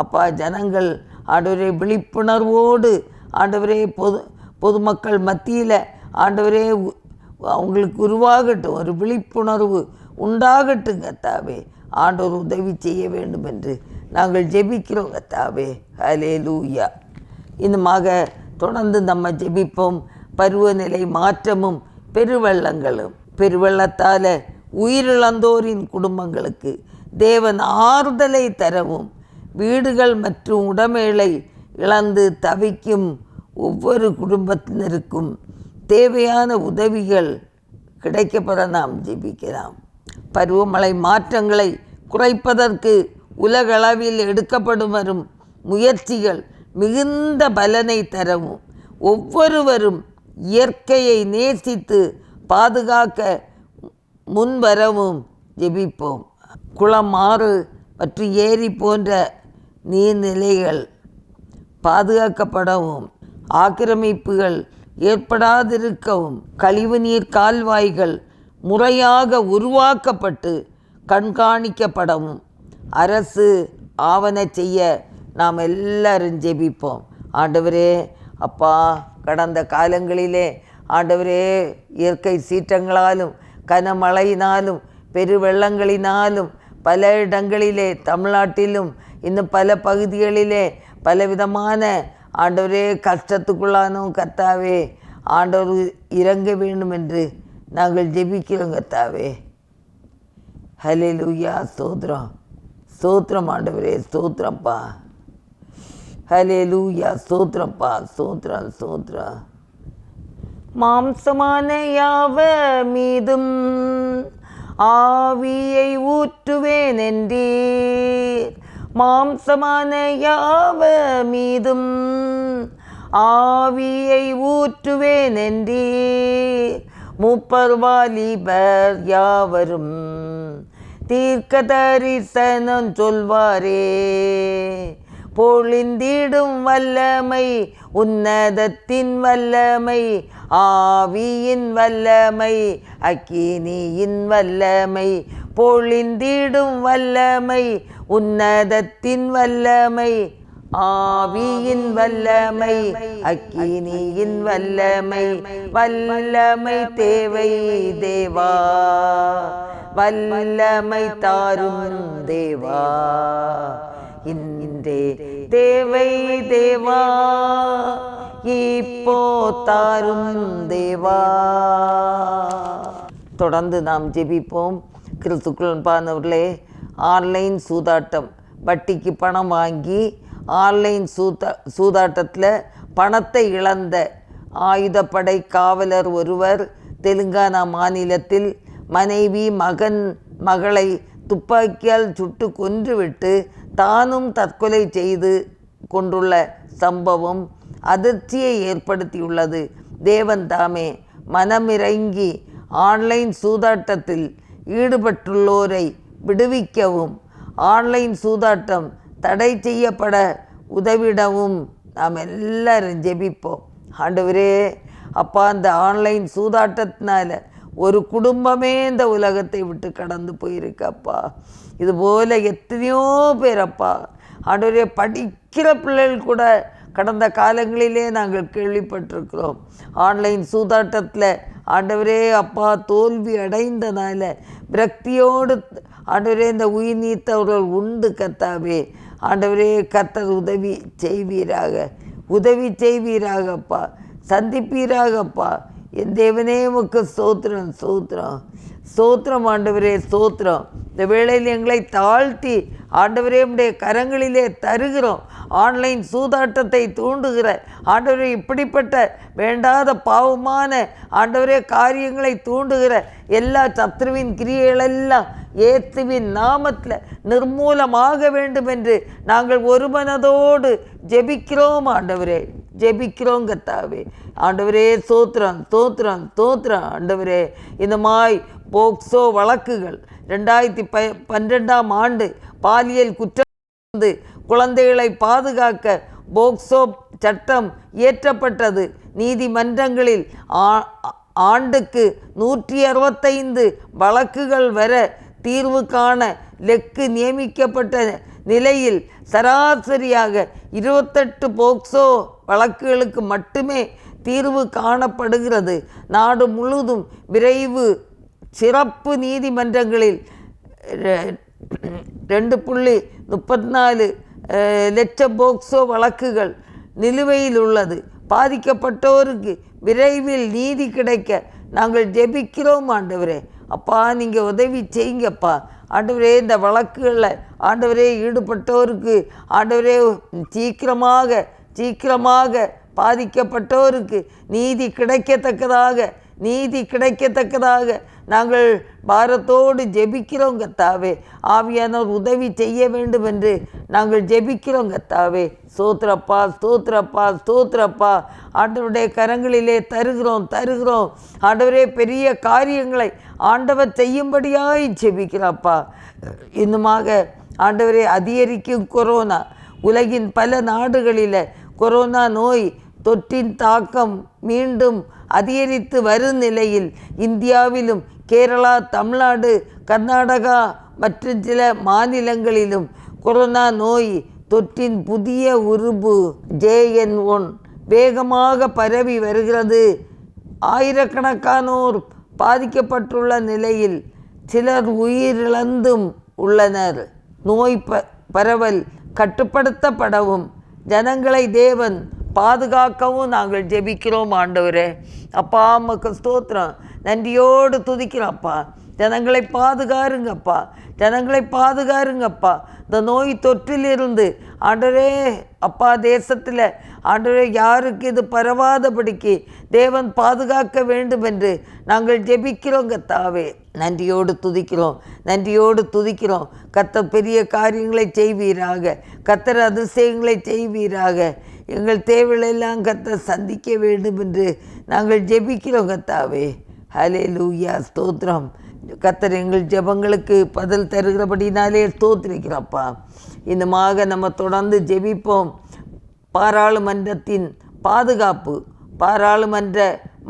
அப்பா, ஜனங்கள் ஆண்டவரே விழிப்புணர்வோடு ஆண்டவரே பொதுமக்கள் மத்தியில் ஆண்டவரே அவங்களுக்கு உருவாகட்டும், ஒரு விழிப்புணர்வு உண்டாகட்டும் கர்த்தாவே. ஆண்டவர் உதவி செய்ய வேண்டும் என்று நாங்கள் ஜெபிக்கிறோம் கர்த்தாவே. ஹல்லேலூயா. இன்னுமாக தொடர்ந்து நம்ம ஜெபிப்போம். பருவநிலை மாற்றமும் பெருவெள்ளத்தால் உயிரிழந்தோரின் குடும்பங்களுக்கு தேவன் ஆறுதலை தரவும், வீடுகள் மற்றும் உடைமைகளை இழந்து தவிக்கும் ஒவ்வொரு குடும்பத்தினருக்கும் தேவையான உதவிகள் கிடைக்கப்பட நாம் ஜெபிக்கலாம். பருவமழை மாற்றங்களை குறைப்பதற்கு உலகளவில் எடுக்கப்படும் வரும் முயற்சிகள் மிகுந்த பலனை தரவும், ஒவ்வொருவரும் இயற்கையை நேசித்து பாதுகாக்க முன்வரவும் ஜெபிப்போம். குளம், ஆறு மற்றும் ஏரி போன்ற நீர்நிலைகள் பாதுகாக்கப்படவும், ஆக்கிரமிப்புகள் ஏற்படாதிருக்கவும், கழிவுநீர் கால்வாய்கள் முறையாக உருவாக்கப்பட்டு கண்காணிக்கப்படவும் அரசு ஆவண செய்ய நாம் எல்லாரும் ஜெபிப்போம். ஆண்டவரே அப்பா, கடந்த காலங்களிலே ஆண்டவரே இயற்கை சீற்றங்களாலும் கனமழையினாலும் பெருவெள்ளங்களினாலும் பல இடங்களிலே தமிழ்நாட்டிலும் இன்னும் பல பகுதிகளிலே பலவிதமான ஆண்டவரே கஷ்டத்துக்குள்ளானோம். கர்த்தாவே, ஆண்டவர் இறங்க வேண்டும் என்று நாங்கள் ஜெபிக்கிறோம். கர்த்தாவே, ஹல்லேலூயா. ஸ்தோத்திரம் ஸ்தோத்திரம் ஆண்டவரே, ஸ்தோத்திரம்ப்பா. ஹல்லேலூயா. ஸ்தோத்திரம்ப்பா, ஸ்தோத்திரம் ஸ்தோத்திரம். மாம்சமான யாவ மீதும் ஆவியை ஊற்றுவேன் என்றீர். மாம்சமான யாவ மீதும் ஆவியை ஊற்றுவேன் என்றீர். மூப்பர் வாலிபர் யாவரும் தீர்க்க தரிசனம் சொல்வாரே. பொழிந்திடும் வல்லமை, உன்னதத்தின் வல்லமை, ஆவியின் வல்லமை, அக்கினியின் வல்லமை. பொழிந்திடும் வல்லமை, உன்னதத்தின் வல்லமை, ஆவியின் வல்லமை, அக்கினியின் வல்லமை. வல்லமை தேவை தேவா, வல்லமை தாரும் தேவா. இன்றே தேவை தேவா, இப்போ தாரும் தேவா. தொடர்ந்து நாம் ஜெபிப்போம். கிறிஸ்துக்குள் அன்பானவர்களே, ஆன்லைன் சூதாட்டம், வட்டிக்கு பணம் வாங்கி ஆன்லைன் சூதாட்டத்தில் பணத்தை இழந்த ஆயுதப்படை காவலர் ஒருவர் தெலுங்கானா மாநிலத்தில் மனைவி, மகளை துப்பாக்கியால் சுட்டு கொன்றுவிட்டு தானும் தற்கொலை செய்து கொண்டுள்ள சம்பவம் அதிர்ச்சியை ஏற்படுத்தியுள்ளது. தேவன் தாமே மனமிறங்கி ஆன்லைன் சூதாட்டத்தில் ஈடுபட்டுள்ளோரை விடுவிக்கவும், ஆன்லைன் சூதாட்டம் தடை செய்யப்பட உதவிடவும் நாம் எல்லாரும் ஜெபிப்போம். ஆண்டவரே அப்பா, அந்த ஆன்லைன் சூதாட்டத்தினால ஒரு குடும்பமே இந்த உலகத்தை விட்டு கடந்து போயிருக்கப்பா. இதுபோல் எத்தனையோ பேர் அப்பா, ஆண்டவரே படிக்கிற பிள்ளைகள் கூட கடந்த காலங்களிலே நாங்கள் கேள்விப்பட்டிருக்கிறோம். ஆன்லைன் சூதாட்டத்தில் ஆண்டவரே அப்பா தோல்வி அடைந்தனால விரக்தியோடு ஆண்டவரே இந்த உயிர் நீத்தவர்கள் உண்டு. கர்த்தாவே, ஆண்டவரே கர்த்தர் உதவி செய்வீராகப்பா, சந்திப்பீராகப்பா. என் தேவனே உமக்கு ஸ்தோத்திரம் ஸ்தோத்திரம் ஸ்தோத்திரம் ஆண்டவரே ஸ்தோத்திரம். இந்த வேளையில் எங்களை தாழ்த்தி ஆண்டவரே உம்முடைய கரங்களிலே தருகிறோம். ஆன்லைன் சூதாட்டத்தை தூண்டுகிற ஆண்டவரே, இப்படிப்பட்ட வேண்டாத பாவமான ஆண்டவரே காரியங்களை தூண்டுகிற எல்லா சத்ருவின் கிரியைகளெல்லாம் இயேசுவின் நாமத்தில் நிர்மூலமாக வேண்டும் என்று நாங்கள் ஒரு மனதோடு ஜெபிக்கிறோம். ஆண்டவரே ஜெபிக்கிறோம். கர்த்தாவே, ஆண்டவரே ஸ்தோத்திரம் ஸ்தோத்திரம் ஸ்தோத்திரம். ஆண்டவரே, இந்த மாய் போக்சோ வழக்குகள் 2012ஆம் ஆண்டு பாலியல் குற்றம் குழந்தைகளை பாதுகாக்க போக்சோ சட்டம் இயற்றப்பட்டது. நீதிமன்றங்களில் ஆண்டுக்கு 165 வழக்குகள் வர தீர்வு காண லெக்கு நியமிக்கப்பட்ட நிலையில் சராசரியாக 28 போக்சோ வழக்குகளுக்கு மட்டுமே தீர்வு காணப்படுகிறது. நாடு முழுவதும் விரைவு சிறப்பு நீதிமன்றங்களில் 2.34 லட்சம் போக்சோ வழக்குகள் நிலுவையில் உள்ளது. பாதிக்கப்பட்டோருக்கு விரைவில் நீதி கிடைக்க நாங்கள் ஜெபிக்கிறோம் ஆண்டவரே. அப்பா, நீங்கள் உதவி செய்யுங்கப்பா ஆண்டவரே. இந்த வழக்குகளில் ஆண்டவரே ஈடுபட்டோருக்கு ஆண்டவரே சீக்கிரமாக பாதிக்கப்பட்டோருக்கு நீதி கிடைக்கத்தக்கதாக நாங்கள் பாரத்தோடு ஜெபிக்கிறோம் கர்த்தாவே. ஆவியானவர் உதவி செய்ய வேண்டும் என்று நாங்கள் ஜெபிக்கிறோம் கர்த்தாவே. ஸ்தோத்திரப்பா. ஆண்டவருடைய கரங்களிலே தருகிறோம். ஆண்டவரே, பெரிய காரியங்களை ஆண்டவர் செய்யும்படியாய் ஜெபிக்கிறப்பா. இன்னுமாக ஆண்டவரே, அதிகரிக்கும் கொரோனா, உலகின் பல நாடுகளில் கொரோனா நோய் தொற்றின் தாக்கம் மீண்டும் அதிகரித்து வரும் நிலையில் இந்தியாவிலும் கேரளா, தமிழ்நாடு, கர்நாடகா மற்றும் சில மாநிலங்களிலும் கொரோனா நோய் தொற்றின் புதிய உருபு JN1 வேகமாக பரவி வருகிறது. ஆயிரக்கணக்கானோர் பாதிக்கப்பட்டுள்ள நிலையில் சிலர் உயிரிழந்தும் உள்ளனர். நோய் பரவல் கட்டுப்படுத்தப்படவும் ஜனங்களை தேவன் பாதுகாக்கவும் நாங்கள் ஜெபிக்கிறோம் ஆண்டவரே. அப்பா, உமக்கு ஸ்தோத்திரம். நன்றியோடு துதிக்கிறோம்ப்பா. ஜனங்களை பாதுகாருங்கப்பா. இந்த நோய் தொற்றிலிருந்து ஆண்டவரே அப்பா, தேசத்தில் ஆண்டவரே யாருக்கு இது பரவாதபடிக்கு தேவன் பாதுகாக்க வேண்டும் என்று நாங்கள் ஜெபிக்கிறோம் கர்த்தாவே. நன்றியோடு துதிக்கிறோம். கர்த்தர் பெரிய காரியங்களை செய்வீராக. கர்த்தர் அதிசயங்களை செய்வீராக. எங்கள் தேவைகளெல்லாம் கர்த்தர் சந்திக்க வேண்டும் என்று நாங்கள் ஜெபிக்கிறோம் கர்த்தாவே. ஹல்லேலூயா, ஸ்தோத்திரம். கர்த்தர் எங்கள் ஜெபங்களுக்கு பதில் தருகிறபடினாலே ஸ்தோத்திரிக்கிறப்பா. இன்னுமாக நம்ம தொடர்ந்து ஜெபிப்போம். பாராளுமன்றத்தின் பாதுகாப்பு, பாராளுமன்ற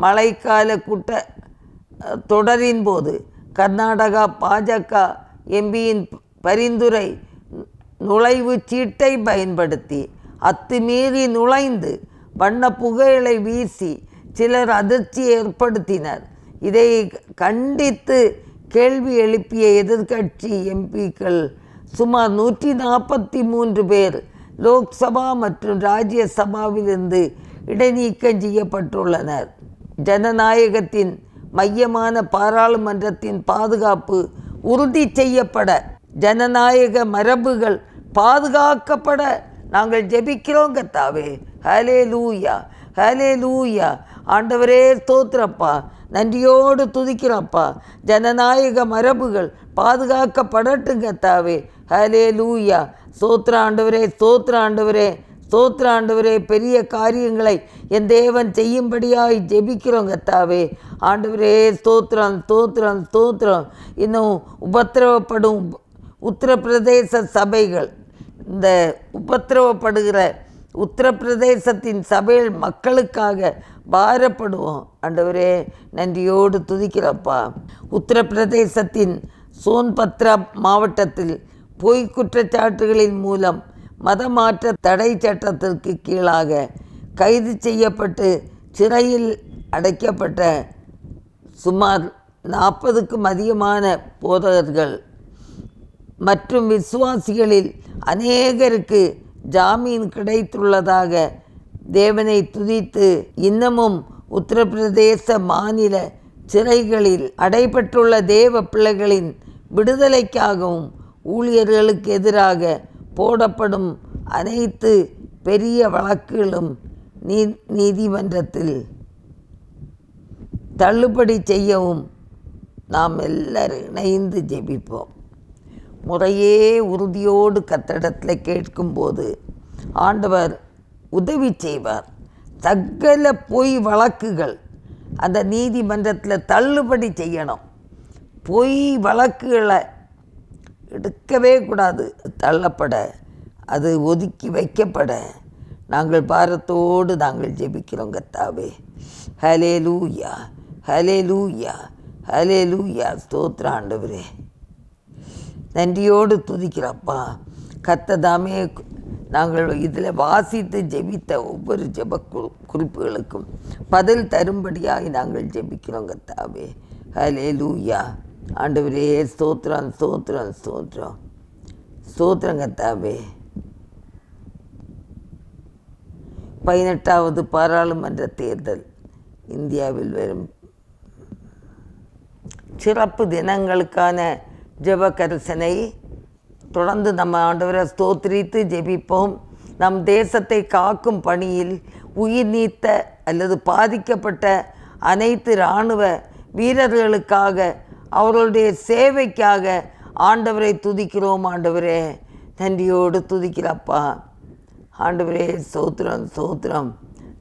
மழைக்கால கூட்ட தொடரின் போது கர்நாடகா பாஜக எம்பியின் பரிந்துரை நுழைவு சீட்டை பயன்படுத்தி அத்துமீறி நுழைந்து வண்ண புகைகளை வீசி சிலர் அதிர்ச்சியை ஏற்படுத்தினர். இதை கண்டித்து கேள்வி எழுப்பிய எதிர்க்கட்சி எம்பிக்கள் சுமார் 143 பேர் லோக்சபா மற்றும் ராஜ்யசபாவிலிருந்து இடைநீக்கம் செய்யப்பட்டுள்ளனர். ஜனநாயகத்தின் மையமான பாராளுமன்றத்தின் பாதுகாப்பு உறுதி செய்யப்பட, ஜனநாயக மரபுகள் பாதுகாக்கப்பட நாங்கள் ஜெபிக்கிறோம் கர்த்தாவே. ஹல்லேலூயா. ஆண்டவரே ஸ்தோத்திரப்பா. நன்றியோடு துதிக்கிறப்பா. ஜனநாயக மரபுகள் பாதுகாக்கப்படட்டும் கர்த்தாவே. ஹல்லேலூயா. ஸ்தோத்திர ஆண்டவரே. பெரிய காரியங்களை என் தேவன் செய்யும்படியாய் ஜெபிக்கிறோம் கர்த்தாவே. ஆண்டவரே ஸ்தோத்திரம். இன்னும் உபத்திரவப்படும் உத்தரப்பிரதேச சபைகள், இந்த உபத்திரவப்படுகிற உத்தரப்பிரதேசத்தின் சபையில் மக்களுக்காக பாரப்படுவோம் ஆண்டவரே. நன்றியோடு துதிக்கிறப்பா. உத்தரப்பிரதேசத்தின் சோன்பத்ரா மாவட்டத்தில் பொய் குற்றச்சாட்டுகளின் மூலம் மதமாற்ற தடை சட்டத்திற்கு கீழாக கைது செய்யப்பட்டு சிறையில் அடைக்கப்பட்ட சுமார் 40க்கும் அதிகமான போதகர்கள் மற்றும் விசுவாசிகளில் அநேகருக்கு ஜாமீன் கிடைத்துள்ளதாக தேவனை துதித்து இன்னமும் உத்தரப்பிரதேச மாநில சிறைகளில் அடைபட்டுள்ள தேவ பிள்ளைகளின் விடுதலைக்காகவும் ஊழியர்களுக்கு எதிராக போடப்படும் அனைத்து பெரிய வழக்குகளும் நீதிமன்றத்தில் தள்ளுபடி செய்யவும் நாம் எல்லாரும் இணைந்து ஜெபிப்போம். முறையே உறுதியோடு கர்த்தரிடத்தில் கேட்கும்போது ஆண்டவர் உதவி செய்வார். சகல பொய் வழக்குகள் அந்த நீதிமன்றத்தில் தள்ளுபடி செய்யணும். பொய் வழக்குகளை எடுக்கவே கூடாது. தள்ளப்பட, அது ஒதுக்கி வைக்கப்பட நாங்கள் பாரத்தோடு நாங்கள் ஜெபிக்கிறோம் கர்த்தாவே. ஹல்லேலூயா. ஸ்தோத்திர ஆண்டவரே. நன்றியோடு துதிக்கிறப்பா. கர்த்ததாமே நாங்கள் இதில் வாசித்து ஜெபித்த ஒவ்வொரு ஜெப குறிப்புகளுக்கும் பதில் தரும்படியாக நாங்கள் ஜெபிக்கிறோம் கர்த்தாவே. ஹல்லேலூயா. ஆண்டவரே ஸ்தோத்திரம் கர்த்தாவே. 18வது பாராளுமன்ற தேர்தல் இந்தியாவில் வரும் சிறப்பு தினங்களுக்கான ஜெப கரிசனை தொடர்ந்து நம்ம ஆண்டவரை ஸ்தோத்திரித்து ஜெபிப்போம். நம் தேசத்தை காக்கும் பணியில் உயிர் நீத்த அல்லது பாதிக்கப்பட்ட அனைத்து இராணுவ வீரர்களுக்காக அவர்களுடைய சேவைக்காக ஆண்டவரை துதிக்கிறோம். ஆண்டவரே நன்றியோடு துதிக்கிறப்பா. ஆண்டவரே ஸ்தோத்திரம் ஸ்தோத்திரம்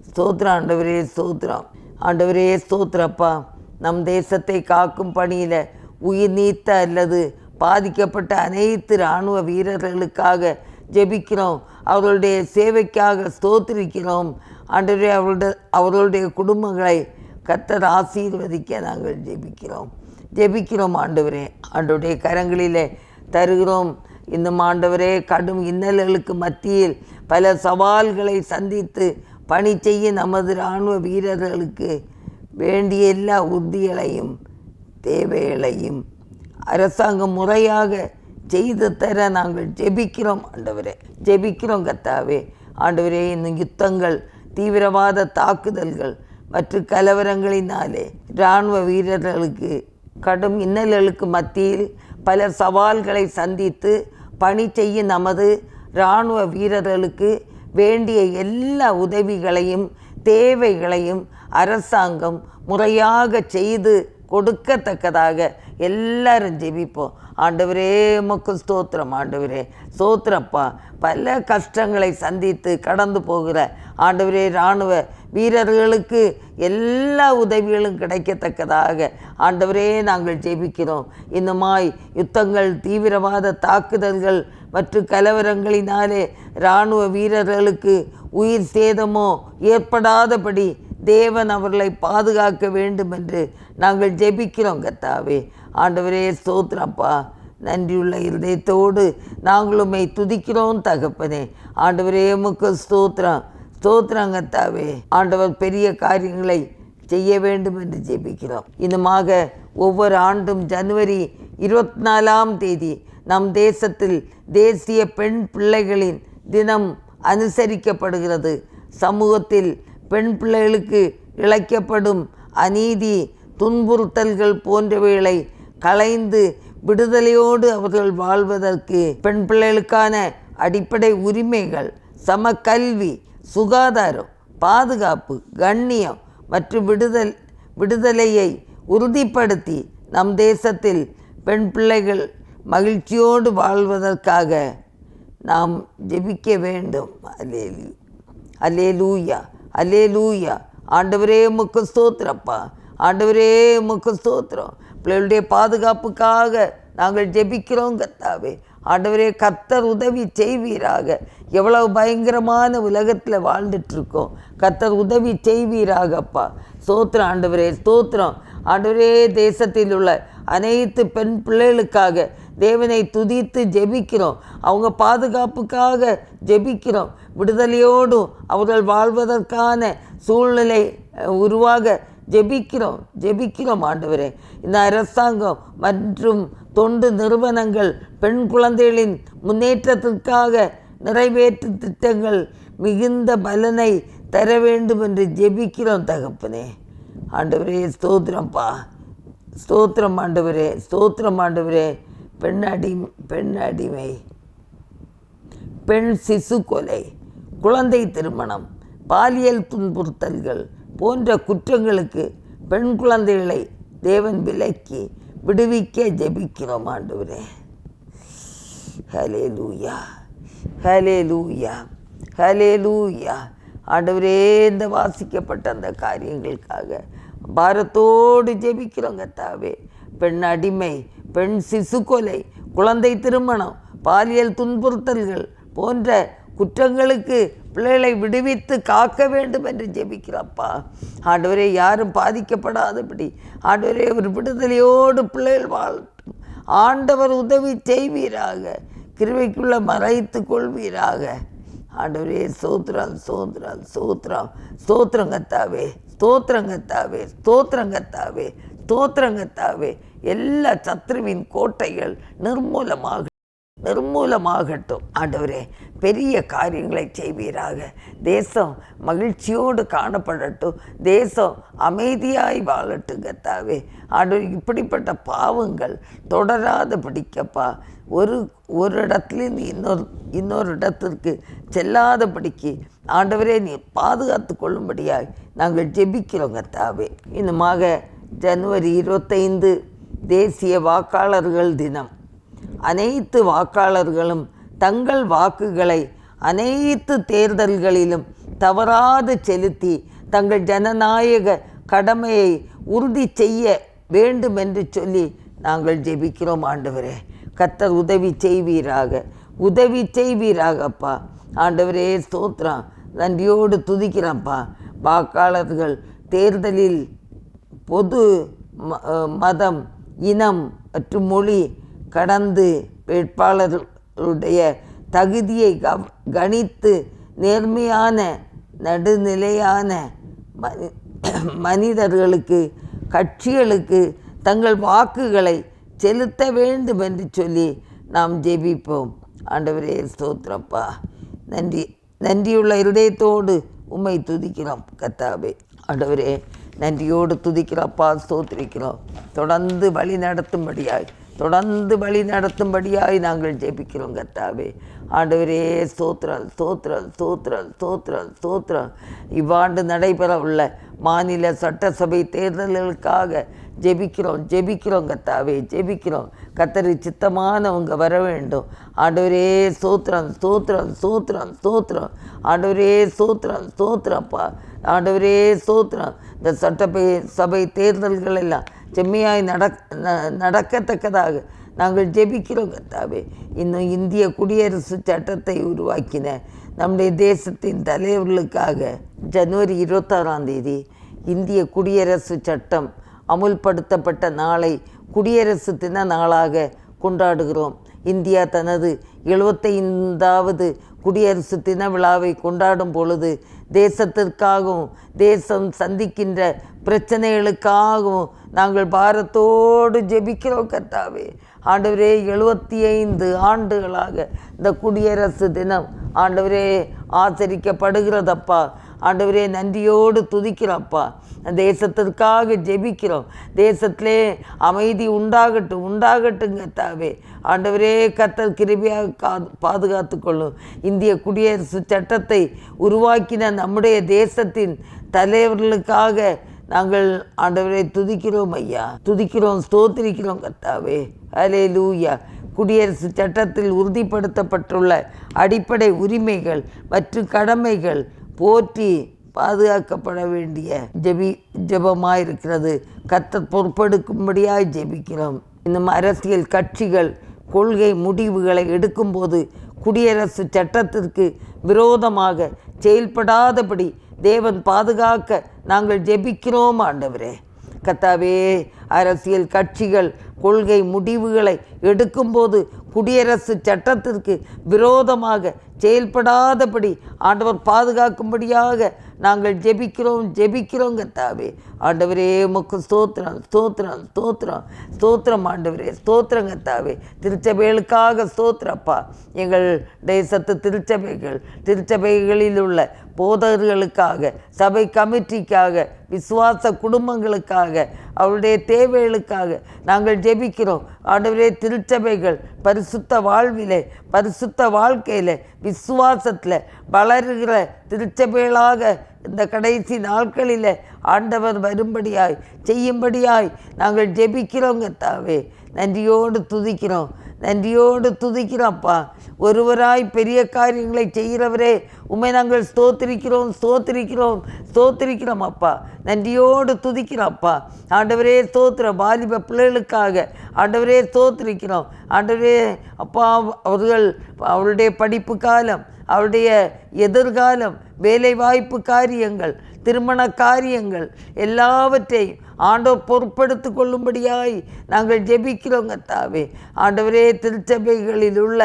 ஸ்தோத்திரம். ஆண்டவரே ஸ்தோத்திரம். ஆண்டவரே ஸ்தோத்திரப்பா. நம் தேசத்தை காக்கும் பணியில் உயிர் நீத்த அல்லது பாதிக்கப்பட்ட அனைத்து இராணுவ வீரர்களுக்காக ஜெபிக்கிறோம். அவர்களுடைய சேவைக்காக ஸ்தோத்திரிக்கிறோம். ஆண்டவரே அவர்களுடைய குடும்பங்களை கர்த்தர் ஆசீர்வதிக்க நாங்கள் ஜெபிக்கிறோம். ஆண்டவரே ஆண்டவருடைய கரங்களிலே தருகிறோம். இன்னும் ஆண்டவரே கடும் இன்னல்களுக்கு மத்தியில் பல சவால்களை சந்தித்து பணி செய்ய நமது இராணுவ வீரர்களுக்கு வேண்டிய எல்லா உறுதிகளையும் தேவைகளையும் அரசாங்கம் முறையாக செய்து தர நாங்கள் ஜெபிக்கிறோம். ஆண்டவரே ஜெபிக்கிறோம் கர்த்தாவே. ஆண்டவரே இன்னும் யுத்தங்கள், தீவிரவாத தாக்குதல்கள் மற்றும் கலவரங்களினாலே இராணுவ வீரர்களுக்கு கடும் இன்னல்களுக்கு மத்தியில் பல சவால்களை சந்தித்து பணி செய்ய நமது இராணுவ வீரர்களுக்கு வேண்டிய எல்லா உதவிகளையும் தேவைகளையும் அரசாங்கம் முறையாக செய்து கொடுக்கத்தக்கதாக எல்லாரும் ஜெபிப்போம். ஆண்டவரே உமக்கு ஸ்தோத்திரம். ஆண்டவரே ஸ்தோத்திரப்பா. பல கஷ்டங்களை சந்தித்து கடந்து போகிற ஆண்டவரே இராணுவ வீரர்களுக்கு எல்லா உதவிகளும் கிடைக்கத்தக்கதாக ஆண்டவரே நாங்கள் ஜெபிக்கிறோம். இன்னுமாய் யுத்தங்கள், தீவிரவாத தாக்குதல்கள் மற்றும் கலவரங்களினாலே இராணுவ வீரர்களுக்கு உயிர் சேதமோ ஏற்படாதபடி தேவன் அவர்களை பாதுகாக்க வேண்டும் என்று நாங்கள் ஜெபிக்கிறோம் கர்த்தாவே. ஆண்டவரே ஸ்தோத்திரப்பா. நன்றியுள்ள இருதயத்தோடு நாங்களுமே துதிக்கிறோம் தகப்பனே. ஆண்டவரே உமக்கு ஸ்தோத்திரம் ஸ்தோத்திரம் கர்த்தாவே. ஆண்டவர் பெரிய காரியங்களை செய்ய வேண்டும் என்று ஜெபிக்கிறோம். இன்னுமாக ஒவ்வொரு ஆண்டும் ஜனவரி 24ஆம் தேதி நம் தேசத்தில் தேசிய பெண் பிள்ளைகளின் தினம் அனுசரிக்கப்படுகிறது. சமூகத்தில் பெண் பிள்ளைகளுக்கு இழைக்கப்படும் அநீதி, துன்புறுத்தல்கள் போன்றவைகளை களைந்து விடுதலையோடு அவர்கள் வாழ்வதற்கு பெண் பிள்ளைகளுக்கான அடிப்படை உரிமைகள், சம கல்வி, சுகாதாரம், பாதுகாப்பு, கண்ணியம் மற்றும் விடுதலையை உறுதிப்படுத்தி நம் தேசத்தில் பெண் பிள்ளைகள் மகிழ்ச்சியோடு வாழ்வதற்காக நாம் ஜெபிக்க வேண்டும். அல்லேலூயா அல்லேலூயா. ஆண்டவரே உமக்கு ஸ்தோத்திரப்பா. ஆண்டவரே உமக்கு ஸ்தோத்திரம். பிள்ளைகளுடைய பாதுகாப்புக்காக நாங்கள் ஜெபிக்கிறோம் கர்த்தாவே. ஆண்டவரே கர்த்தர் உதவி செய்வீராக. எவ்வளவு பயங்கரமான உலகத்தில் வாழ்ந்துட்டுருக்கோம். கர்த்தர் உதவி செய்வீராகப்பா. ஸ்தோத்திரம் ஆண்டவரே ஸ்தோத்திரம். ஆண்டவரே தேசத்தில் உள்ள அனைத்து பெண் பிள்ளைகளுக்காக தேவனை துதித்து ஜெபிக்கிறோம். அவங்க பாதுகாப்புக்காக ஜெபிக்கிறோம். விடுதலையோடும் அவர்கள் வாழ்வதற்கான சூழ்நிலை உருவாக ஜெபிக்கிறோம் ஆண்டவரே. இந்த அரசாங்கம் மற்றும் தொண்டு நிறுவனங்கள் பெண் குழந்தைகளின் முன்னேற்றத்திற்காக நிறைவேற்று திட்டங்கள் மிகுந்த பலனை தர வேண்டும் என்று ஜெபிக்கிறோம் தகப்பனே. ஆண்டவரே ஸ்தோத்திரம்ப்பா. ஸ்தோத்திரம் ஆண்டவரே ஸ்தோத்திரம் ஆண்டவரே. பெண் அடிமை, பெண் சிசு கொலை, குழந்தை திருமணம், பாலியல் துன்புறுத்தல்கள் போன்ற குற்றங்களுக்கு பெண் குழந்தைகளை தேவன் விலக்கி விடுவிக்க ஜெபிக்கிறோம் ஆண்டவரே. ஹல்லேலூயா ஹல்லேலூயா ஹல்லேலூயா. ஆண்டவரே இந்த வாசிக்கப்பட்ட அந்த காரியங்களுக்காக பாரத்தோடு ஜெபிக்கிறோம் கர்த்தாவே. பெண் அடிமை, பெண் சிசு கொலை, குழந்தை திருமணம், பாலியல் துன்புறுத்தல்கள் போன்ற குற்றங்களுக்கு பிள்ளைகளை விடுவித்து காக்க வேண்டும் என்று ஜெபிக்கிறப்பா. ஆண்டவரே யாரும் பாதிக்கப்படாதபடி ஆண்டவரே ஒரு விடுதலையோடு பிள்ளைகள் வாழட்டும். ஆண்டவர் உதவி செய்வீராக. கிருபைக்குள்ள மறைத்து கொள்வீராக. ஆண்டவரே ஸ்தோத்திரம் ஸ்தோத்திரம் ஸ்தோத்திரம் ஸ்தோத்திரம் கர்த்தாவே ஸ்தோத்திரம் கர்த்தாவே ஸ்தோத்திரம் கர்த்தாவே ஸ்தோத்திரம் கர்த்தாவே. எல்லா சத்ருவின் கோட்டைகள் நிர்மூலமாக நிர்மூலமாகட்டும். ஆண்டவரே, பெரிய காரியங்களை செய்வீராக. தேசம் மகிழ்ச்சியோடு காணப்படட்டும். தேசம் அமைதியாய் வாழட்டும் கர்த்தாவே. ஆண்டவர், இப்படிப்பட்ட பாவங்கள் தொடராத படிக்கப்பா, ஒரு இடத்துலேருந்து இன்னொரு இடத்திற்கு செல்லாதபடிக்கு ஆண்டவரே நீர் பாதுகாத்து கொள்ளும்படியாய் நாங்கள் ஜெபிக்கிறோம் கர்த்தாவே. இன்னுமாக ஜனவரி 25 தேசிய வாக்காளர்கள் தினம். அனைத்து வாக்காளர்களும் தங்கள் வாக்குகளை அனைத்து தேர்தல்களிலும் தவறாது செலுத்தி தங்கள் ஜனநாயக கடமையை உறுதி செய்ய வேண்டும் என்று சொல்லி நாங்கள் ஜெபிக்கிறோம். ஆண்டவரே, கர்த்தர் உதவி செய்வீராகப்பா. ஆண்டவரே ஸ்தோத்திரம், நன்றியோடு துதிக்கிறப்பா. வாக்காளர்கள் தேர்தலில் பொது மதம், இனம் மற்றும் மொழி கடந்து வேட்பாளர்களுடைய தகுதியை கணித்து நேர்மையான நடுநிலையான மனிதர்களுக்கு, கட்சிகளுக்கு தங்கள் வாக்குகளை செலுத்த வேண்டும் என்று சொல்லி நாம் ஜெபிப்போம். ஆண்டவரே ஸ்தோத்திரப்பா. நன்றியுள்ள இருதயத்தோடு உம்மை துதிக்கிறோம் கர்த்தாவே. ஆண்டவரே, நன்றியோடு துதிக்கிறப்பா, ஸ்தோத்திரிக்கிறோம். தொடர்ந்து வழி நடத்தும்படியாய் நாங்கள் ஜெபிக்கிறோம் கர்த்தாவே. ஆண்டவரே ஸ்தோத்திரம். இவ்வாண்டு நடைபெற உள்ள மாநில சட்டசபை தேர்தல்களுக்காக ஜெபிக்கிறோம் கர்த்தாவே. கர்த்தர் சித்தமானவங்க வர வேண்டும். ஆண்டவரே ஸ்தோத்திரம். ஆண்டவரே ஸ்தோத்திரப்பா. ஆண்டவரே ஸ்தோத்திரம். இந்த சட்டசபை தேர்தல்கள் எல்லாம் செம்மையாய் நடக்கத்தக்கதாக நாங்கள் ஜெபிக்கிறோம் கர்த்தாவே. இன்னும் இந்திய குடியரசு சட்டத்தை உருவாக்கின நம்முடைய தேசத்தின் தலைவர்களுக்காக ஜனவரி 26 இந்திய குடியரசு சட்டம் அமுல்படுத்தப்பட்ட நாளை குடியரசு தின நாளாக கொண்டாடுகிறோம். இந்தியா தனது 75வது குடியரசு தின விழாவை கொண்டாடும் பொழுது தேசத்திற்காகவும் தேசம் சந்திக்கின்ற பிரச்சனைகளுக்காகவும் நாங்கள் பாரத்தோடு ஜெபிக்கிறோம் கர்த்தாவே. ஆண்டவரே, 75 ஆண்டுகளாக இந்த குடியரசு தினம் ஆண்டவரே ஆசரிக்கப்படுகிறதப்பா. ஆண்டவரே, நன்றியோடு துதிக்கிறோம்ப்பா. தேசத்திற்காக ஜெபிக்கிறோம். தேசத்திலே அமைதி உண்டாகட்டும் கர்த்தாவே. ஆண்டவரே, கர்த்தர் கிருபையாக பாதுகாத்து கொள்ளும். இந்திய குடியரசு சட்டத்தை உருவாக்கின நம்முடைய தேசத்தின் தலைவர்களுக்காக நாங்கள் ஆண்டவரை துதிக்கிறோம் ஐயா, ஸ்தோத்திரிக்கிறோம் கர்த்தாவே. அல்லேலூயா. குடியரசு சட்டத்தில் உறுதிப்படுத்தப்பட்டுள்ள அடிப்படை உரிமைகள் மற்றும் கடமைகள் போற்றி பாதுகாக்கப்பட வேண்டிய ஜெபமாயிருக்கிறது. கர்த்தர் பொறுப்பெடுக்கும்படியாய் ஜெபிக்கிறோம். இன்னும் அரசியல் கட்சிகள் கொள்கை முடிவுகளை எடுக்கும்போது குடியரசு சட்டத்திற்கு விரோதமாக செயல்படாதபடி தேவன் பாதுகாக்க நாங்கள் ஜெபிக்கிறோம். ஆண்டவரே கர்த்தாவே, அரசியல் கட்சிகள் கொள்கை முடிவுகளை எடுக்கும்போது குடியரசு சட்டத்திற்கு விரோதமாக செயல்படாதபடி ஆண்டவர் பாதுகாக்கும்படியாக நாங்கள் ஜெபிக்கிறோம் கர்த்தாவே. ஆண்டவரே, உமக்கு ஸ்தோத்திரம் ஆண்டவரே, ஸ்தோத்திரம் கர்த்தாவே. திருச்சபைகளுக்காக ஸ்தோத்திரப்பா. எங்கள் தேசத்து திருச்சபைகளில் உள்ள போதகர்களுக்காக, சபை கமிட்டிக்காக, விசுவாச குடும்பங்களுக்காக, அவருடைய தேவைகளுக்காக நாங்கள் ஜெபிக்கிறோம். ஆண்டவரே, திருச்சபைகள் பரிசுத்த வாழ்விலே, பரிசுத்த வாழ்க்கையில், விசுவாசத்தில் வளருகிற திருச்சபைகளாக இந்த கடைசி நாட்களில் ஆண்டவர் வரும்படியாய் செய்யும்படியாய் நாங்கள் ஜெபிக்கிறோம் கர்த்தாவே. நன்றியோடு துதிக்கிறோம்ப்பா. ஒருவராய் பெரிய காரியங்களை செய்கிறவரே, உம்மை நாங்கள் ஸ்தோத்திரிக்கிறோம் அப்பா. நன்றியோடு துதிக்கிறோம்ப்பா. ஆண்டவரே ஸ்தோத்திரம். வாலிப பிள்ளைகளுக்காக ஆண்டவரே ஸ்தோத்திரிக்கிறோம். ஆண்டவரே அப்பா, அவருடைய படிப்பு காலம், அவருடைய எதிர்காலம், வேலைவாய்ப்பு காரியங்கள், திருமண காரியங்கள் எல்லாவற்றையும் ஆண்டவர் பொறுப்பெடுத்து கொள்ளும்படியாய் நாங்கள் ஜெபிக்கிறோம் கர்த்தாவே. ஆண்டவரே, திருச்சபைகளில் உள்ள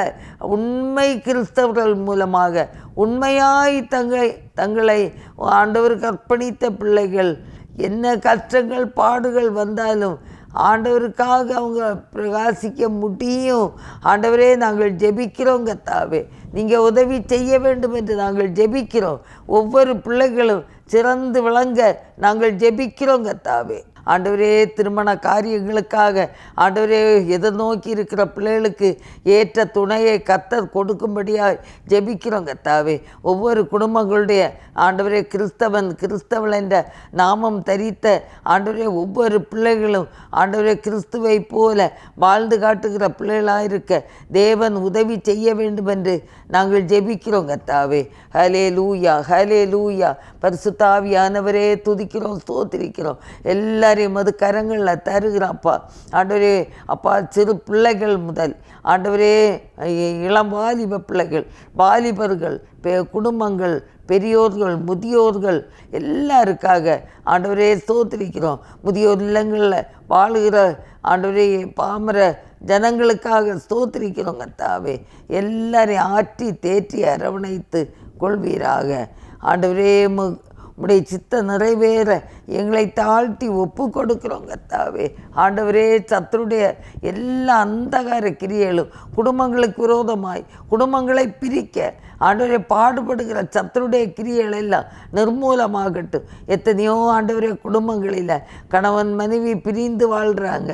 உண்மை கிறிஸ்தவர்கள் மூலமாக உண்மையாய் தங்களை ஆண்டவருக்கு அர்ப்பணித்த பிள்ளைகள் என்ன கஷ்டங்கள் பாடுகள் வந்தாலும் ஆண்டவருக்காக அவங்க பிரகாசிக்க முடியும். ஆண்டவரே, நாங்கள் ஜெபிக்கிறோம் கர்த்தாவே, நீங்கள் உதவி செய்ய வேண்டும் என்று நாங்கள் ஜெபிக்கிறோம். ஒவ்வொரு பிள்ளைகளும் சிறந்து விளங்க நாங்கள் ஜெபிக்கிறோம் கர்த்தாவே. ஆண்டவரே, திருமண காரியங்களுக்காக ஆண்டவரே எதிர்நோக்கி இருக்கிற பிள்ளைகளுக்கு ஏற்ற துணையை கர்த்தர் கொடுக்கும்படியாக ஜெபிக்கிறோம் கர்த்தாவே. ஒவ்வொரு குடும்பங்களுடைய ஆண்டவரே கிறிஸ்தவள் என்ற நாமம் தரித்த ஆண்டவரே ஒவ்வொரு பிள்ளைகளும் ஆண்டவரே கிறிஸ்துவை போல வாழ்ந்து காட்டுகிற பிள்ளைகளாக இருக்க தேவன் உதவி செய்ய வேண்டும் என்று நாங்கள் ஜெபிக்கிறோம் கர்த்தாவே. ஹல்லேலூயா, ஹல்லேலூயா. பரிசுத்த ஆவியானவரே, துதிக்கிறோம், ஸ்தோத்திரிக்கிறோம். எல்லாரையும் அது கரங்களில் தருகிறாப்பா. ஆண்டவரே அப்பா, சிறு பிள்ளைகள் முதல் ஆண்டவரே இளம் வாலிப பிள்ளைகள், வாலிபர்கள், குடும்பங்கள், பெரியோர்கள், முதியோர்கள் எல்லாருக்காக ஆண்டவரே ஸ்தோத்திரிக்கிறோம். முதியோர் இல்லங்களில் வாழுகிற ஆண்டவரே பாமர ஜனங்களுக்காக ஸ்தோத்திரிக்கிறோம் கர்த்தாவே. எல்லாரையும் ஆற்றி தேற்றி அரவணைத்து கொள்வீராக. ஆண்டவரே, உம்முடைய சித்த நிறைவேற எங்களை தாழ்த்தி ஒப்பு கொடுக்குறோம் கர்த்தாவே. ஆண்டவரே, சத்துருடைய எல்லா அந்தகார கிரியைகளும் குடும்பங்களுக்கு விரோதமாய் குடும்பங்களை பிரிக்க ஆண்டவரே பாடுபடுகிற சத்துருடைய கிரியைகள் எல்லாம் நிர்மூலமாகட்டும். எத்தனையோ ஆண்டவரே குடும்பங்களில் கணவன் மனைவி பிரிந்து வாழ்கிறாங்க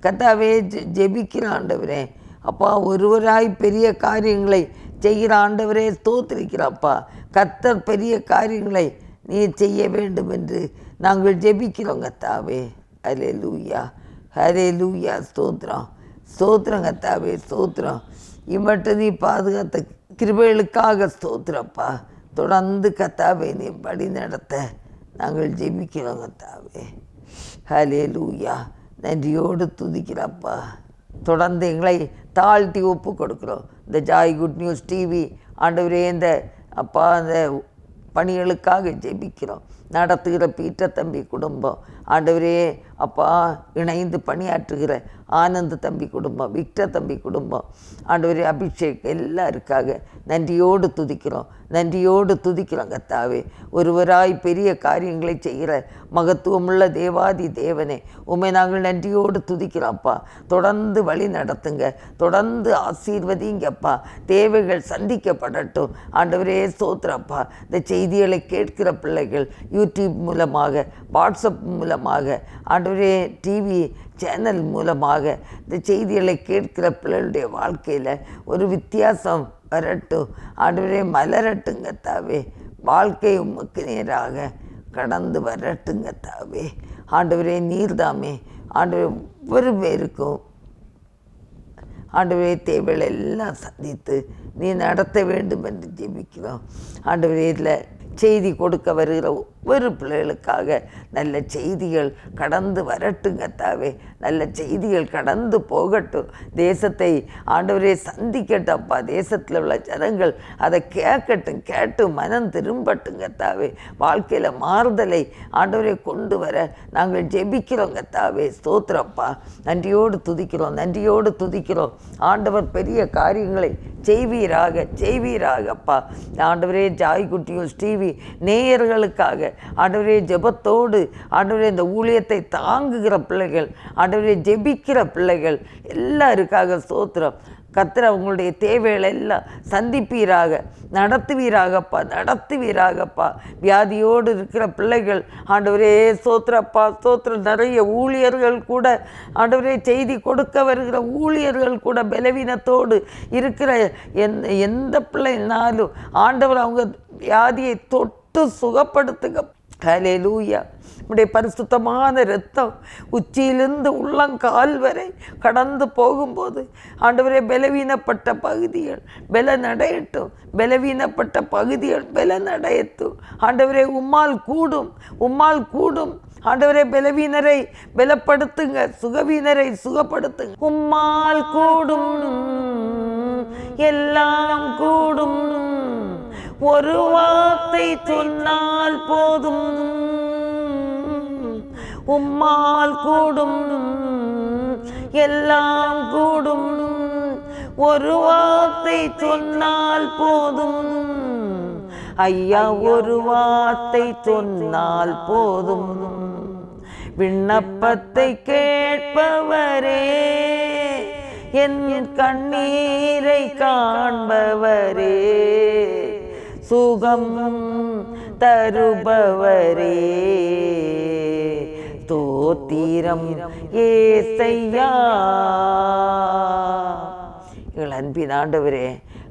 கர்த்தாவே. ஜெபிக்கிற ஆண்டவரே அப்பா, ஒருவராய் பெரிய காரியங்களை செய்கிற ஆண்டவரே ஸ்தோத்திரிக்கிறப்பா. கர்த்தர் பெரிய காரியங்களை நீ செய்ய வேண்டும் என்று நாங்கள் ஜெபிக்கிறோம் கர்த்தாவே. ஹல்லேலூயா, ஹல்லேலூயா. ஸ்தோத்திரம், ஸ்தோத்திரம் கர்த்தாவே, ஸ்தோத்திரம். இம்மட்டும் நீ பாதுகாத்த கிருபைகளுக்காக ஸ்தோத்திரப்பா. தொடர்ந்து கர்த்தாவே நீ படி நடத்த நாங்கள் ஜெபிக்கிறோம் கர்த்தாவே. ஹல்லேலூயா. நன்றியோடு துதிக்கிறப்பா. தொடர்ந்து எங்களை தாழ்த்தி ஒப்பு கொடுக்குறோம். இந்த ஜாய் குட் நியூஸ் டிவி ஆண்டவரே, இந்த அப்பா அந்த பணிகளுக்காக ஜெபிக்கிறோம். நடத்துகிற பீட்டர் தம்பி குடும்பம் ஆண்டவரே அப்பா, இணைந்து பணியாற்றுகிற ஆனந்த் தம்பி குடும்பம், விக்டர் தம்பி குடும்பம் ஆண்டவரே, அபிஷேக் எல்லாருக்காக நன்றியோடு துதிக்கிறோம், நன்றியோடு துதிக்கிறோம் கர்த்தாவே. ஒருவராய் பெரிய காரியங்களை செய்கிற மகத்துவமுள்ள தேவாதி தேவனே, உம்மை நாங்கள் நன்றியோடு துதிக்கிறோம்ப்பா. தொடர்ந்து வழி நடத்துங்க, தொடர்ந்து ஆசீர்வதிங்கப்பா. தேவைகள் சந்திக்கப்படட்டும் ஆண்டவரே. ஸ்தோத்திரப்பா. இந்த செய்திகளை கேட்கிற பிள்ளைகள் யூடியூப் மூலமாக, வாட்ஸ்அப் மூலமாக ஆண்டவரே, டிவி சேனல் மூலமாக இந்த செய்திகளை கேட்கிற பிள்ளைகளுடைய வாழ்க்கையில் ஒரு வித்தியாசம் வரட்டும் ஆண்டவரே. மலரட்டுங்க தாவே. வாழ்க்கை உமக்கு நேராக கடந்து வரட்டுங்க தாவே. ஆண்டவரே, நீர்தாமே ஆண்டவரே ஒவ்வொரு பேருக்கும் ஆண்டவரே தேவைகளை எல்லாம் சந்தித்து நீ நடத்த வேண்டும் என்று ஜெபிக்கிறோம் ஆண்டவரே. இதில் செய்தி கொடுக்க வருகிற ஒவ்வொரு பிள்ளைகளுக்காக நல்ல செய்திகள் கடந்து வரட்டுங்க தாவே. நல்ல செய்திகள் கடந்து போகட்டும். தேசத்தை ஆண்டவரே சந்திக்கட்டப்பா. தேசத்தில் உள்ள ஜனங்கள் அதை கேட்கட்டும், கேட்டு மனம் திரும்பட்டுங்க தாவே. வாழ்க்கையில் மாறுதலை ஆண்டவரே கொண்டு வர நாங்கள் ஜெபிக்கிறோங்க தாவே. ஸ்தோத்திரப்பா. நன்றியோடு துதிக்கிறோம், நன்றியோடு துதிக்கிறோம். ஆண்டவர் பெரிய காரியங்களை செய்வீராக, செய்வீராகப்பா. ஆண்டவரே, ஜாய் குட் நியூஸ் டிவி நேயர்களுக்காக ஆண்டவரே ஜெபத்தோடு ஆண்டவரே இந்த ஊழியத்தை தாங்குகிற பிள்ளைகள், ஆண்டவரே ஜெபிக்கிற பிள்ளைகள் எல்லாருக்காக ஸ்தோத்திரம். கர்த்தர் அவங்களுடைய தேவைகளை எல்லாம் சந்திப்பீராக, நடத்துவீராகப்பா, நடத்துவீராகப்பா. வியாதியோடு இருக்கிற பிள்ளைகள் ஆண்டவரே ஸ்தோத்திரப்பா, ஸ்தோத்திரம். நிறைய ஊழியர்கள் கூட ஆண்டவரே செய்தி கொடுக்க வருகிற ஊழியர்கள் கூட பலவீனத்தோடு இருக்கிற எந்த பிள்ளைனாலும் ஆண்டவர் அவங்க வியாதியை தொட்டு சுகப்படுத்துங்க. ஹல்லேலூயா. உடைய பரிசுத்தமான இரத்தம் உச்சியிலிருந்து உள்ளங்கால் வரை கடந்து போகும்போது ஆண்டவரே பலவீனப்பட்ட பகுதிகள் பலனடையட்டும், பலவீனப்பட்ட பகுதிகள் பலனடையட்டும் ஆண்டவரே. உம்மால் கூடும், உம்மால் கூடும் ஆண்டவரே. பலவீனரை பலப்படுத்துங்க, சுகவீனரை சுகப்படுத்துங்க. உம்மால் கூடும், எல்லாம் கூடும். ஒரு வார்த்தை சொன்னால் போதும், உம்மால் கூடும், எல்லாம் கூடும். ஒரு வார்த்தை சொன்னால் போதும் ஐயா, ஒரு வார்த்தை சொன்னால் போதும். விண்ணப்பத்தை கேட்பவரே, என் கண்ணீரை காண்பவரே, சுகம் தருபவரே, ஸ்தோத்திரம் ஏசையா. எங்கள் அன்பின் ஆண்டவரே,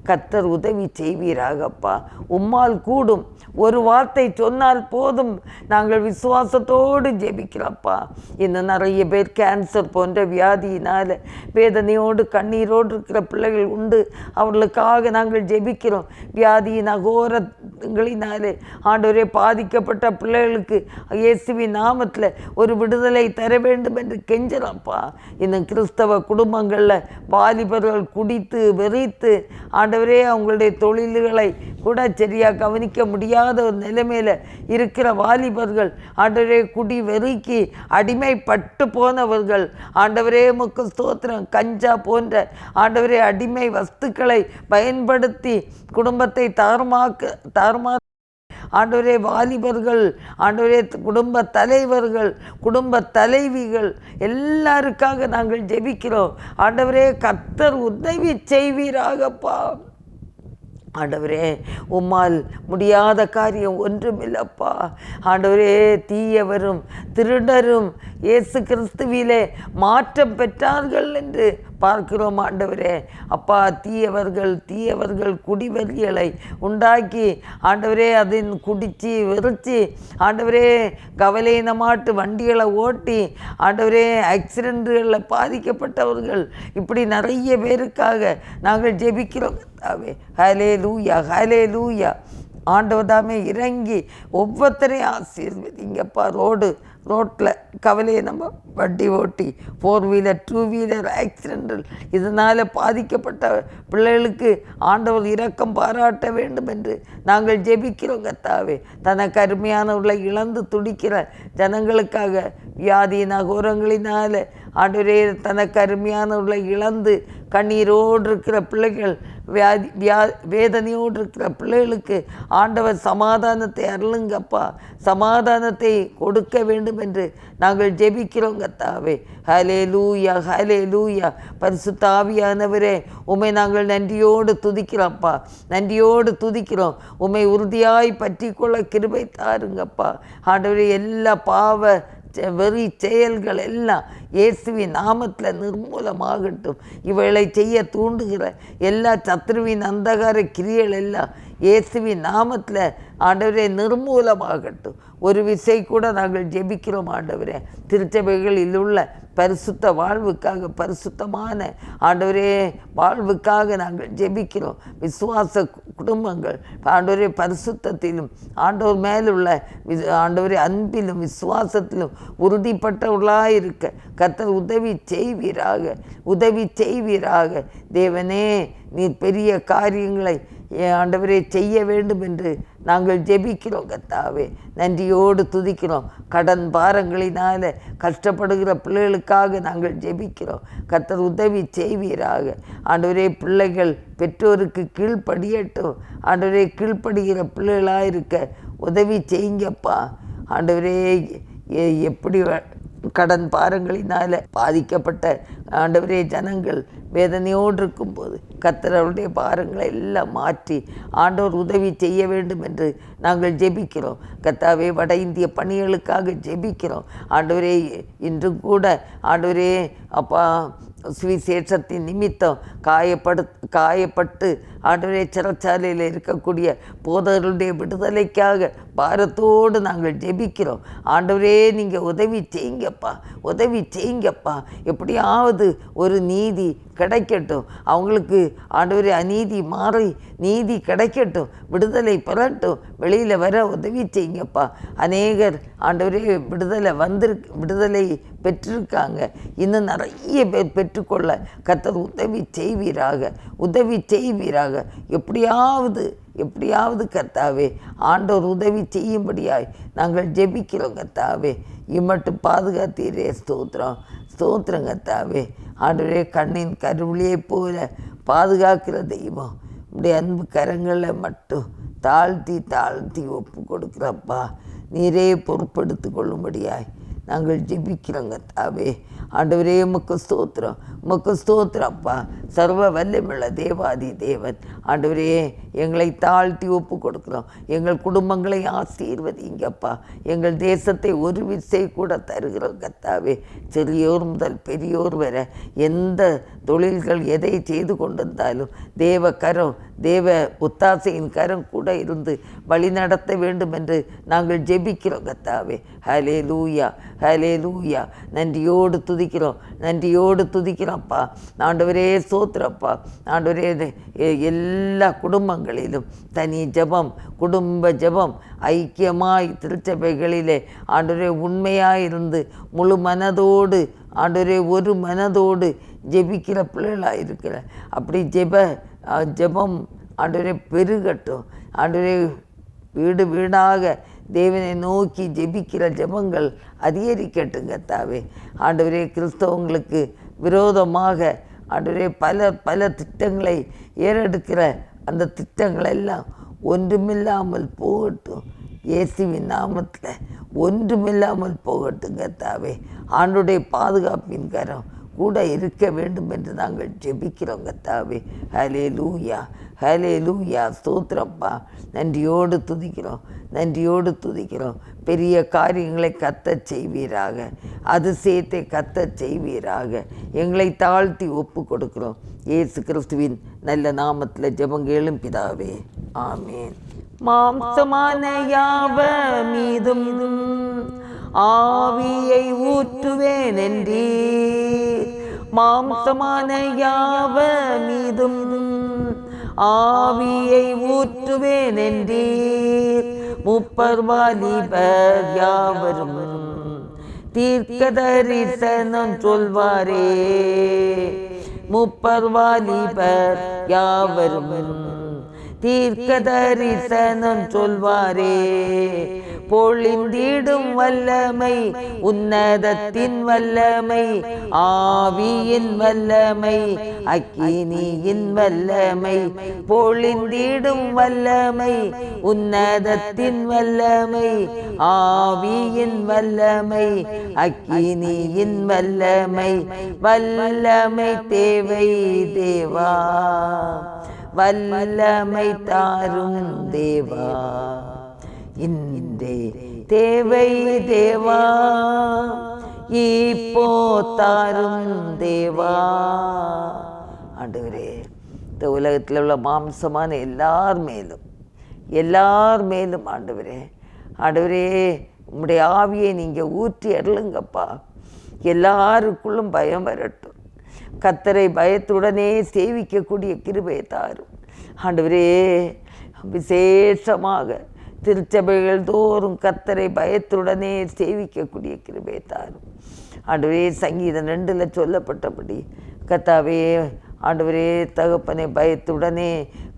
கர்த்தர் உதவி செய்வீராகப்பா. உம்மால் கூடும். ஒரு வார்த்தை சொன்னால் போதும். நாங்கள் விசுவாசத்தோடு ஜெபிக்கிறோம்ப்பா. இன்னும் நிறைய பேர் கேன்சர் போன்ற வியாதியினால் வேதனையோடு கண்ணீரோடு இருக்கிற பிள்ளைகள் உண்டு. அவர்களுக்காக நாங்கள் ஜெபிக்கிறோம். வியாதியின் அகோரங்களினாலே ஆண்டவரே பாதிக்கப்பட்ட பிள்ளைகளுக்கு இயேசுவின் நாமத்தில் ஒரு விடுதலை தர வேண்டும் என்று கெஞ்சுறோம்ப்பா. இன்னும் கிறிஸ்தவ குடும்பங்களில் வாலிபர்கள் குடித்து வெறித்து ஆண்டவரே அவங்களுடைய தொழில்களை கூட சரியாக கவனிக்க முடியாத ஒரு நிலைமையில் இருக்கிற வாலிபர்கள், ஆண்டவரே குடி வெறிக்கு அடிமைப்பட்டு போனவர்கள், ஆண்டவரே உமக்கு ஸ்தோத்திரம், கஞ்சா போன்ற ஆண்டவரே அடிமை வஸ்துக்களை பயன்படுத்தி குடும்பத்தை தாறுமாறு ஆண்டவரே வாலிபர்கள், ஆண்டவரே குடும்ப தலைவர்கள், குடும்ப தலைவிகள் எல்லாருக்காக நாங்கள் ஜெபிக்கிறோம். ஆண்டவரே கர்த்தர் உதவி செய்வீராகப்பா. ஆண்டவரே உம்மால் முடியாத காரியம் ஒன்றுமில்லப்பா. ஆண்டவரே தீயவரும் திருடரும் இயேசு கிறிஸ்துவிலே மாற்றம் பெற்றார்கள் என்று பார்க்கிறோம். ஆண்டவரே அப்பா, தீயவர்கள் குடிவெறிகளை உண்டாக்கி ஆண்டவரே அதன் குடித்து வெறிச்சு ஆண்டவரே கவலையினமாட்டு வண்டிகளை ஓட்டி ஆண்டவரே ஆக்சிடென்ட்டுகளில் பாதிக்கப்பட்டவர்கள், இப்படி நிறைய பேருக்காக நாங்கள் ஜெபிக்கிறோம். ஹல்லேலூயா, ஹல்லேலூயா. ஆண்டவர் தாமே இறங்கி ஒவ்வொருத்தரையும் ஆசீர்வதிங்கப்பா. ரோட்டில் கவலையை நம்ம வண்டி ஓட்டி 4 வீலர் 2 வீலர் ஆக்சிடென்டில் இதனால் பாதிக்கப்பட்ட பிள்ளைகளுக்கு ஆண்டவர் இரக்கம் பாராட்ட வேண்டும் என்று நாங்கள் ஜெபிக்கிறோம். கர்த்தாவே, தனக்கு அருமையானவர்களை இழந்து துடிக்கிற ஜனங்களுக்காக, வியாதியின் அகோரங்களினால் ஆண்டவரே தனக்கு அருமையானவர்களை இழந்து கண்ணீரோடு இருக்கிற பிள்ளைகள், வேதனையோடு இருக்கிற பிள்ளைகளுக்கு ஆண்டவர் சமாதானத்தை அருளுங்கப்பா. சமாதானத்தை கொடுக்க வேண்டும் என்று நாங்கள் ஜெபிக்கிறோம். கர்த்தாவே, ஹல்லேலூயா, ஹல்லேலூயா. பரிசுத்த ஆவியானவரே, உம்மை நாங்கள் நன்றியோடு துதிக்கிறோம்ப்பா. நன்றியோடு துதிக்கிறோம். உம்மை உறுதியாய் பற்றி கொள்ள கிருபை தாருங்கப்பா. ஆண்டவரே, எல்லா பாவ வெறி செயல்கள் எல்லாம் இயேசுவின் நாமத்தில் நிர்மூலமாகட்டும். இவளை செய்ய தூண்டுகிற எல்லா சத்ருவின் அந்தகார கிரியைகள் எல்லாம் இயேசுவின் நாமத்தில் ஆண்டவரே நிர்மூலமாகட்டும். ஒரு விசை கூட நாங்கள் ஜெபிக்கிறோம். ஆண்டவரே, திருச்சபைகளில் உள்ள பரிசுத்த வாழ்வுக்காக, பரிசுத்தமான ஆண்டவரே வாழ்வுக்காக நாங்கள் ஜெபிக்கிறோம். விசுவாச குடும்பங்கள் ஆண்டவரே பரிசுத்தத்திலும் ஆண்டவர் மேலுள்ள ஆண்டவரே அன்பிலும் விசுவாசத்திலும் உறுதிப்பட்டவர்களாக இருக்க கர்த்தர் உதவி செய்வீராக. தேவனே, நீர் பெரிய காரியங்களை ஆண்டவரே செய்ய வேண்டும் என்று நாங்கள் ஜெபிக்கிறோம். கர்த்தாவே, நன்றியோடு துதிக்கிறோம். கடன் பாரங்களினால் கஷ்டப்படுகிற பிள்ளைகளுக்காக நாங்கள் ஜெபிக்கிறோம். கர்த்தர் உதவி செய்வீராக. ஆண்டவரே, பிள்ளைகள் பெற்றோருக்கு கீழ்ப்படியட்டும். ஆண்டவரே, கீழ்ப்படுகிற பிள்ளைகளாக இருக்க உதவி செய்யுங்கப்பா. ஆண்டவரே, எப்படி கடன் பாரங்களினால் பாதிக்கப்பட்ட ஆண்டவரே ஜனங்கள் வேதனையோடு இருக்கும்போது கர்த்தர் அவருடைய பாரங்களை எல்லாம் மாற்றி ஆண்டவர் உதவி செய்ய வேண்டும் என்று நாங்கள் ஜெபிக்கிறோம். கர்த்தாவே, வட இந்திய பணிகளுக்காக ஜெபிக்கிறோம். ஆண்டவரே, இன்றும் கூட ஆண்டவரே அப்பா சுவிசேஷத்தின் நிமித்தம் காயப்பட்டு ஆண்டவரே சிறைச்சாலையில் இருக்கக்கூடிய போதகர்களுடைய விடுதலைக்காக பாரத்தோடு நாங்கள் ஜெபிக்கிறோம். ஆண்டவரே, நீங்கள் உதவி செய்யுங்கப்பா. எப்படியாவது ஒரு நீதி கிடைக்கட்டும். அவங்களுக்கு ஆண்டவரே அநீதி மாறி நீதி கிடைக்கட்டும், விடுதலை பெறட்டும், வெளியில் வர உதவி செய்யுங்கப்பா. அநேகர் ஆண்டவரே விடுதலை பெற்றிருக்காங்க. இன்னும் நிறைய பேர் பெற்றுக்கொள்ள கர்த்தர் உதவி செய்வீராக. எப்படியாவது கர்த்தாவே ஆண்டவர் உதவி செய்யும்படியாய் நாங்கள் ஜெபிக்கிறோம். கர்த்தாவே, இம்மட்டும் பாதுகாத்தீரே. ஸ்தோத்திரம் கர்த்தாவே. ஆண்டவரே, கண்ணின் கருவிழியை போல பாதுகாக்கிற தெய்வம், உடைய அன்பு கரங்களை மட்டும் தாழ்த்தி ஒப்பு கொடுக்குறப்பா. நீரே பொறுப்படுத்தி கொள்ளும்படியாய் நாங்கள் ஜெபிக்கிறோங்க தாவே. ஆண்டவரே உமக்கு ஸ்தோத்திரம், உமக்கு ஸ்தோத்திரம் அப்பா. சர்வ வல்லமையுள்ள தேவாதி தேவன் ஆண்டவரே, எங்களை தாழ்த்தி ஒப்பு கொடுக்குறோம். எங்கள் குடும்பங்களை ஆசீர்வதிங்கப்பா. எங்கள் தேசத்தை ஒரு விசை கூட தருகிறோம் கத்தாவே. சிறியோர் முதல் பெரியோர் வர எந்த தொழில்கள் எதை செய்து கொண்டிருந்தாலும் தேவ கரம், தேவ ஒத்தாசையின் கரம் கூட இருந்து வழி நடத்த வேண்டும் என்று நாங்கள் ஜெபிக்கிறோம் கத்தாவே. ஹலே லூயா, ஹலே லூயா. நன்றியோடு துதிக்கிறோம், நன்றியோடு துதிக்கிறோம்ப்பா. ஆண்டவரே ஸ்தோத்திரப்பா. ஆண்டவரே எல்லா குடும்பங்களிலும் தனி ஜெபம், குடும்ப ஜெபம் ஐக்கியமாய் திருச்சபைகளிலே ஆண்டவரே உண்மையாயிருந்து முழு மனதோடு ஆண்டவரே ஒரு மனதோடு ஜெபிக்கிற பிள்ளைகளாக இருக்கிற அப்படி ஜெபம் ஆண்டவரே பெருகட்டும். ஆண்டவரே வீடு வீடாக தேவனை நோக்கி ஜெபிக்கிற ஜெபங்கள் அதிகரிக்கட்டுங்க தாவே. ஆண்டவரே கிறிஸ்தவங்களுக்கு விரோதமாக ஆண்டவரே பல திட்டங்களை ஏறெடுக்கிற அந்த திட்டங்களெல்லாம் ஒன்றுமில்லாமல் போகட்டும். இயேசுவின் நாமத்தில் ஒன்றுமில்லாமல் போகட்டுங்க தாவே. ஆண்டுடைய பாதுகாப்பின் கரம் கூட இருக்க வேண்டும் என்று நாங்கள் ஜெபிக்கிறோங்க தாவே. ஹலே லூயா, ஹலே லூயா. ஸ்தோத்திரப்பா. நன்றியோடு துதிக்கிறோம், நன்றியோடு துதிக்கிறோம். பெரிய காரியங்களை கத்தச் செய்வீராக, அதிசயத்தை கத்தச் செய்வீராக. எங்களை தாழ்த்தி ஒப்பு கொடுக்கிறோம் இயேசு கிறிஸ்துவின் நல்ல நாமத்தில் ஜெபங்கேளும் பிதாவே, ஆமேன். மாம்சமான யாவ மீதும் ஆவியை ஊற்றுவேன் என்றீர். மாம்சமான யாவ மீதும் ஆவியை ஊற்றுவேன் என்றீர். முப்பர்வாலிபர் யாவரும் தீர்க்க தரிசனம் சொல்வாரே. முப்பர்வாலிபர் யாவரும் தீர்க்க தரிசனம் சொல்வாரே. பொழிந்திடும் வல்லமை, உன்னதத்தின் வல்லமை, ஆவியின் வல்லமை, அக்கினியின் வல்லமை. பொழிந்திடும் வல்லமை, உன்னதத்தின் வல்லமை, ஆவியின் வல்லமை, அக்கினியின் வல்லமை. வல்லமை தேவை தேவா, வல்லமை தாரும் தேவா. இன்றே தேவை தேவா, இப்போ தாரும் தேவா. ஆண்டவரே, இந்த உலகத்தில் உள்ள மாம்சமான எல்லார் மேலும் ஆண்டவரே, ஆண்டவரே உம்முடைய ஆவியை நீங்கள் ஊற்றி அருளுங்கப்பா. எல்லாருக்குள்ளும் பயம் வரட்டும். கர்த்தரை பயத்துடனே சேவிக்கக்கூடிய கிருபையை தாரும் ஆண்டவரே. விசேஷமாக திருச்சபைகள் தோறும் கர்த்தரை பயத்துடனே சேவிக்கக்கூடிய கிருபையை தாரும் ஆண்டவரே. சங்கீதம் 2 சொல்லப்பட்டபடி கர்த்தாவே ஆண்டவரே, தகப்பனை பயத்துடனே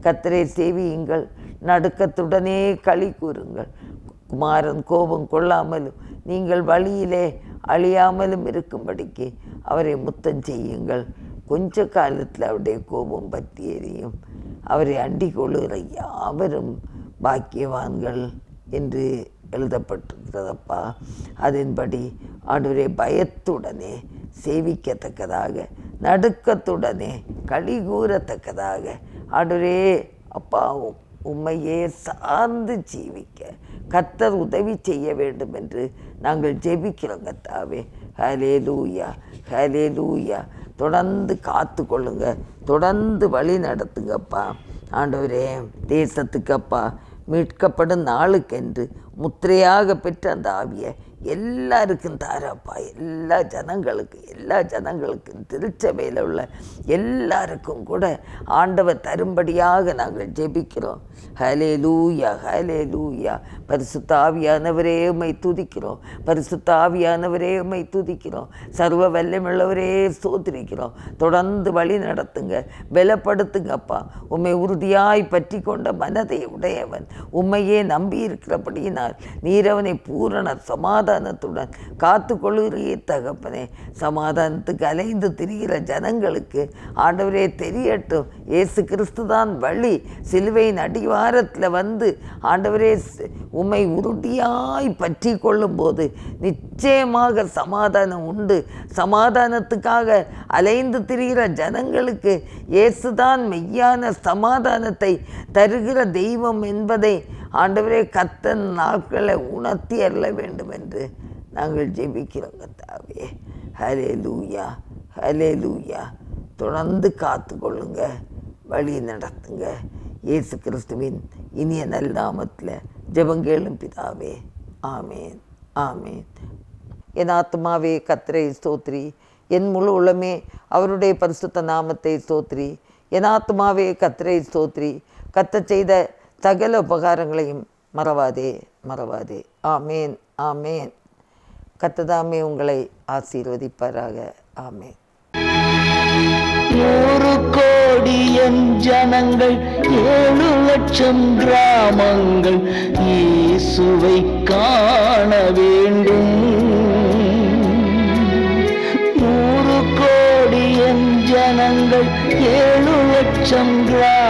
கர்த்தரை சேவியுங்கள், நடுக்கத்துடனே களி கூறுங்கள். குமாரன் கோபம் கொள்ளாமலும் நீங்கள் வழியிலே அழியாமலும் இருக்கும்படிக்கு அவரை முத்தம் செய்யுங்கள். கொஞ்ச காலத்தில் அவருடைய கோபம் பற்றி எரியும். அவரை அண்டிக் கொள்ளுகிற யாவரும் பாக்கியவான்கள் என்று எழுதப்பட்டிருக்கிறதப்பா. அதன்படி ஆண்டவரே பயத்துடனே சேவிக்கத்தக்கதாக, நடுக்கத்துடனே களி கூறத்தக்கதாக ஆண்டவரே அப்பா உம்மையே சார்ந்து ஜீவிக்க கர்த்தர் உதவி செய்ய வேண்டும் என்று நாங்கள் ஜெபிக்கிறோங்க தாவே. ஹலே லூயா, ஹலே லூயா. தொடர்ந்து காத்து கொள்ளுங்க, தொடர்ந்து வழி நடத்துங்கப்பா. ஆண்டவரே, தேசத்துக்கப்பா மீட்கப்படும் நாளுக்கென்று முத்திரையாக பெற்ற அந்த ஆவியை எல்லாருக்கும் தாரப்பா. எல்லா ஜனங்களுக்கும் திருச்சபையில் உள்ள எல்லாருக்கும் கூட ஆண்டவர் தரும்படியாக நாங்கள் ஜெபிக்கிறோம். ஹலே லூயா, ஹலே லூயா. பரிசுத்த ஆவியானவரே உம்மை துதிக்கிறோம், பரிசுத்த ஆவியானவரே உம்மை துதிக்கிறோம். சர்வ வல்லமையுள்ளவரே ஸ்தோத்திரிக்கிறோம். தொடர்ந்து வழி நடத்துங்க, பலப்படுத்துங்கப்பா. உம்மை உறுதியாய் பற்றி கொண்ட மனதை உடையவன், உம்மையே நம்பி இருக்கிறபடியினால் கிருபையினால் நீர் அவனை பூரண சமாதானத்துடன் காத்து கொள்ளுகிறே தகப்பனே. சமாதானத்துக்கு அலைந்து திரிகிற ஜனங்களுக்கு ஆண்டவரே தெரியட்டும், இயேசு கிறிஸ்து தான் வழி. சிலுவையின் அடிவாரத்தில் வந்து ஆண்டவரே உம்மை உறுதியாய் பற்றி கொள்ளும்போது நிச்சயமாக சமாதானம் உண்டு. சமாதானத்துக்காக அலைந்து திரிகிற ஜனங்களுக்கு இயேசுதான் மெய்யான சமாதானத்தை தருகிற தெய்வம் என்பதை ஆண்டவரே கர்த்தர் நாட்களை உணர்த்தி அருள வேண்டும் என்று நாங்கள் ஜெபிக்கிறோம் கர்த்தாவே. ஹல்லேலூயா, ஹல்லேலூயா. தொடர்ந்து காத்து கொள்ளுங்க, வழி நடத்துங்க. இயேசு கிறிஸ்துவின் இனிய நல் நாமத்தில் ஜெபங்கேளும் பிதாவே. ஆமேன், ஆமேன். என் ஆத்மாவே கர்த்தரை ஸ்தோத்திரி, என் முழு உளமே அவருடைய பரிசுத்த நாமத்தை ஸ்தோத்திரி. என் ஆத்மாவே கர்த்தரை ஸ்தோத்திரி, கர்த்தர் செய்த சகல உபகாரங்களையும் மறவாதே, மறவாதே. ஆமேன், ஆமேன். கர்த்ததாமே உங்களை ஆசீர்வதிப்பாராக. ஆமேன். 100 கோடி என் ஜனங்கள் 7 லட்சம் கிராமங்கள் இயேசுவை காண வேண்டும். 100 கோடி என் ஜனங்கள் 7 லட்சம் கிராமங்கள்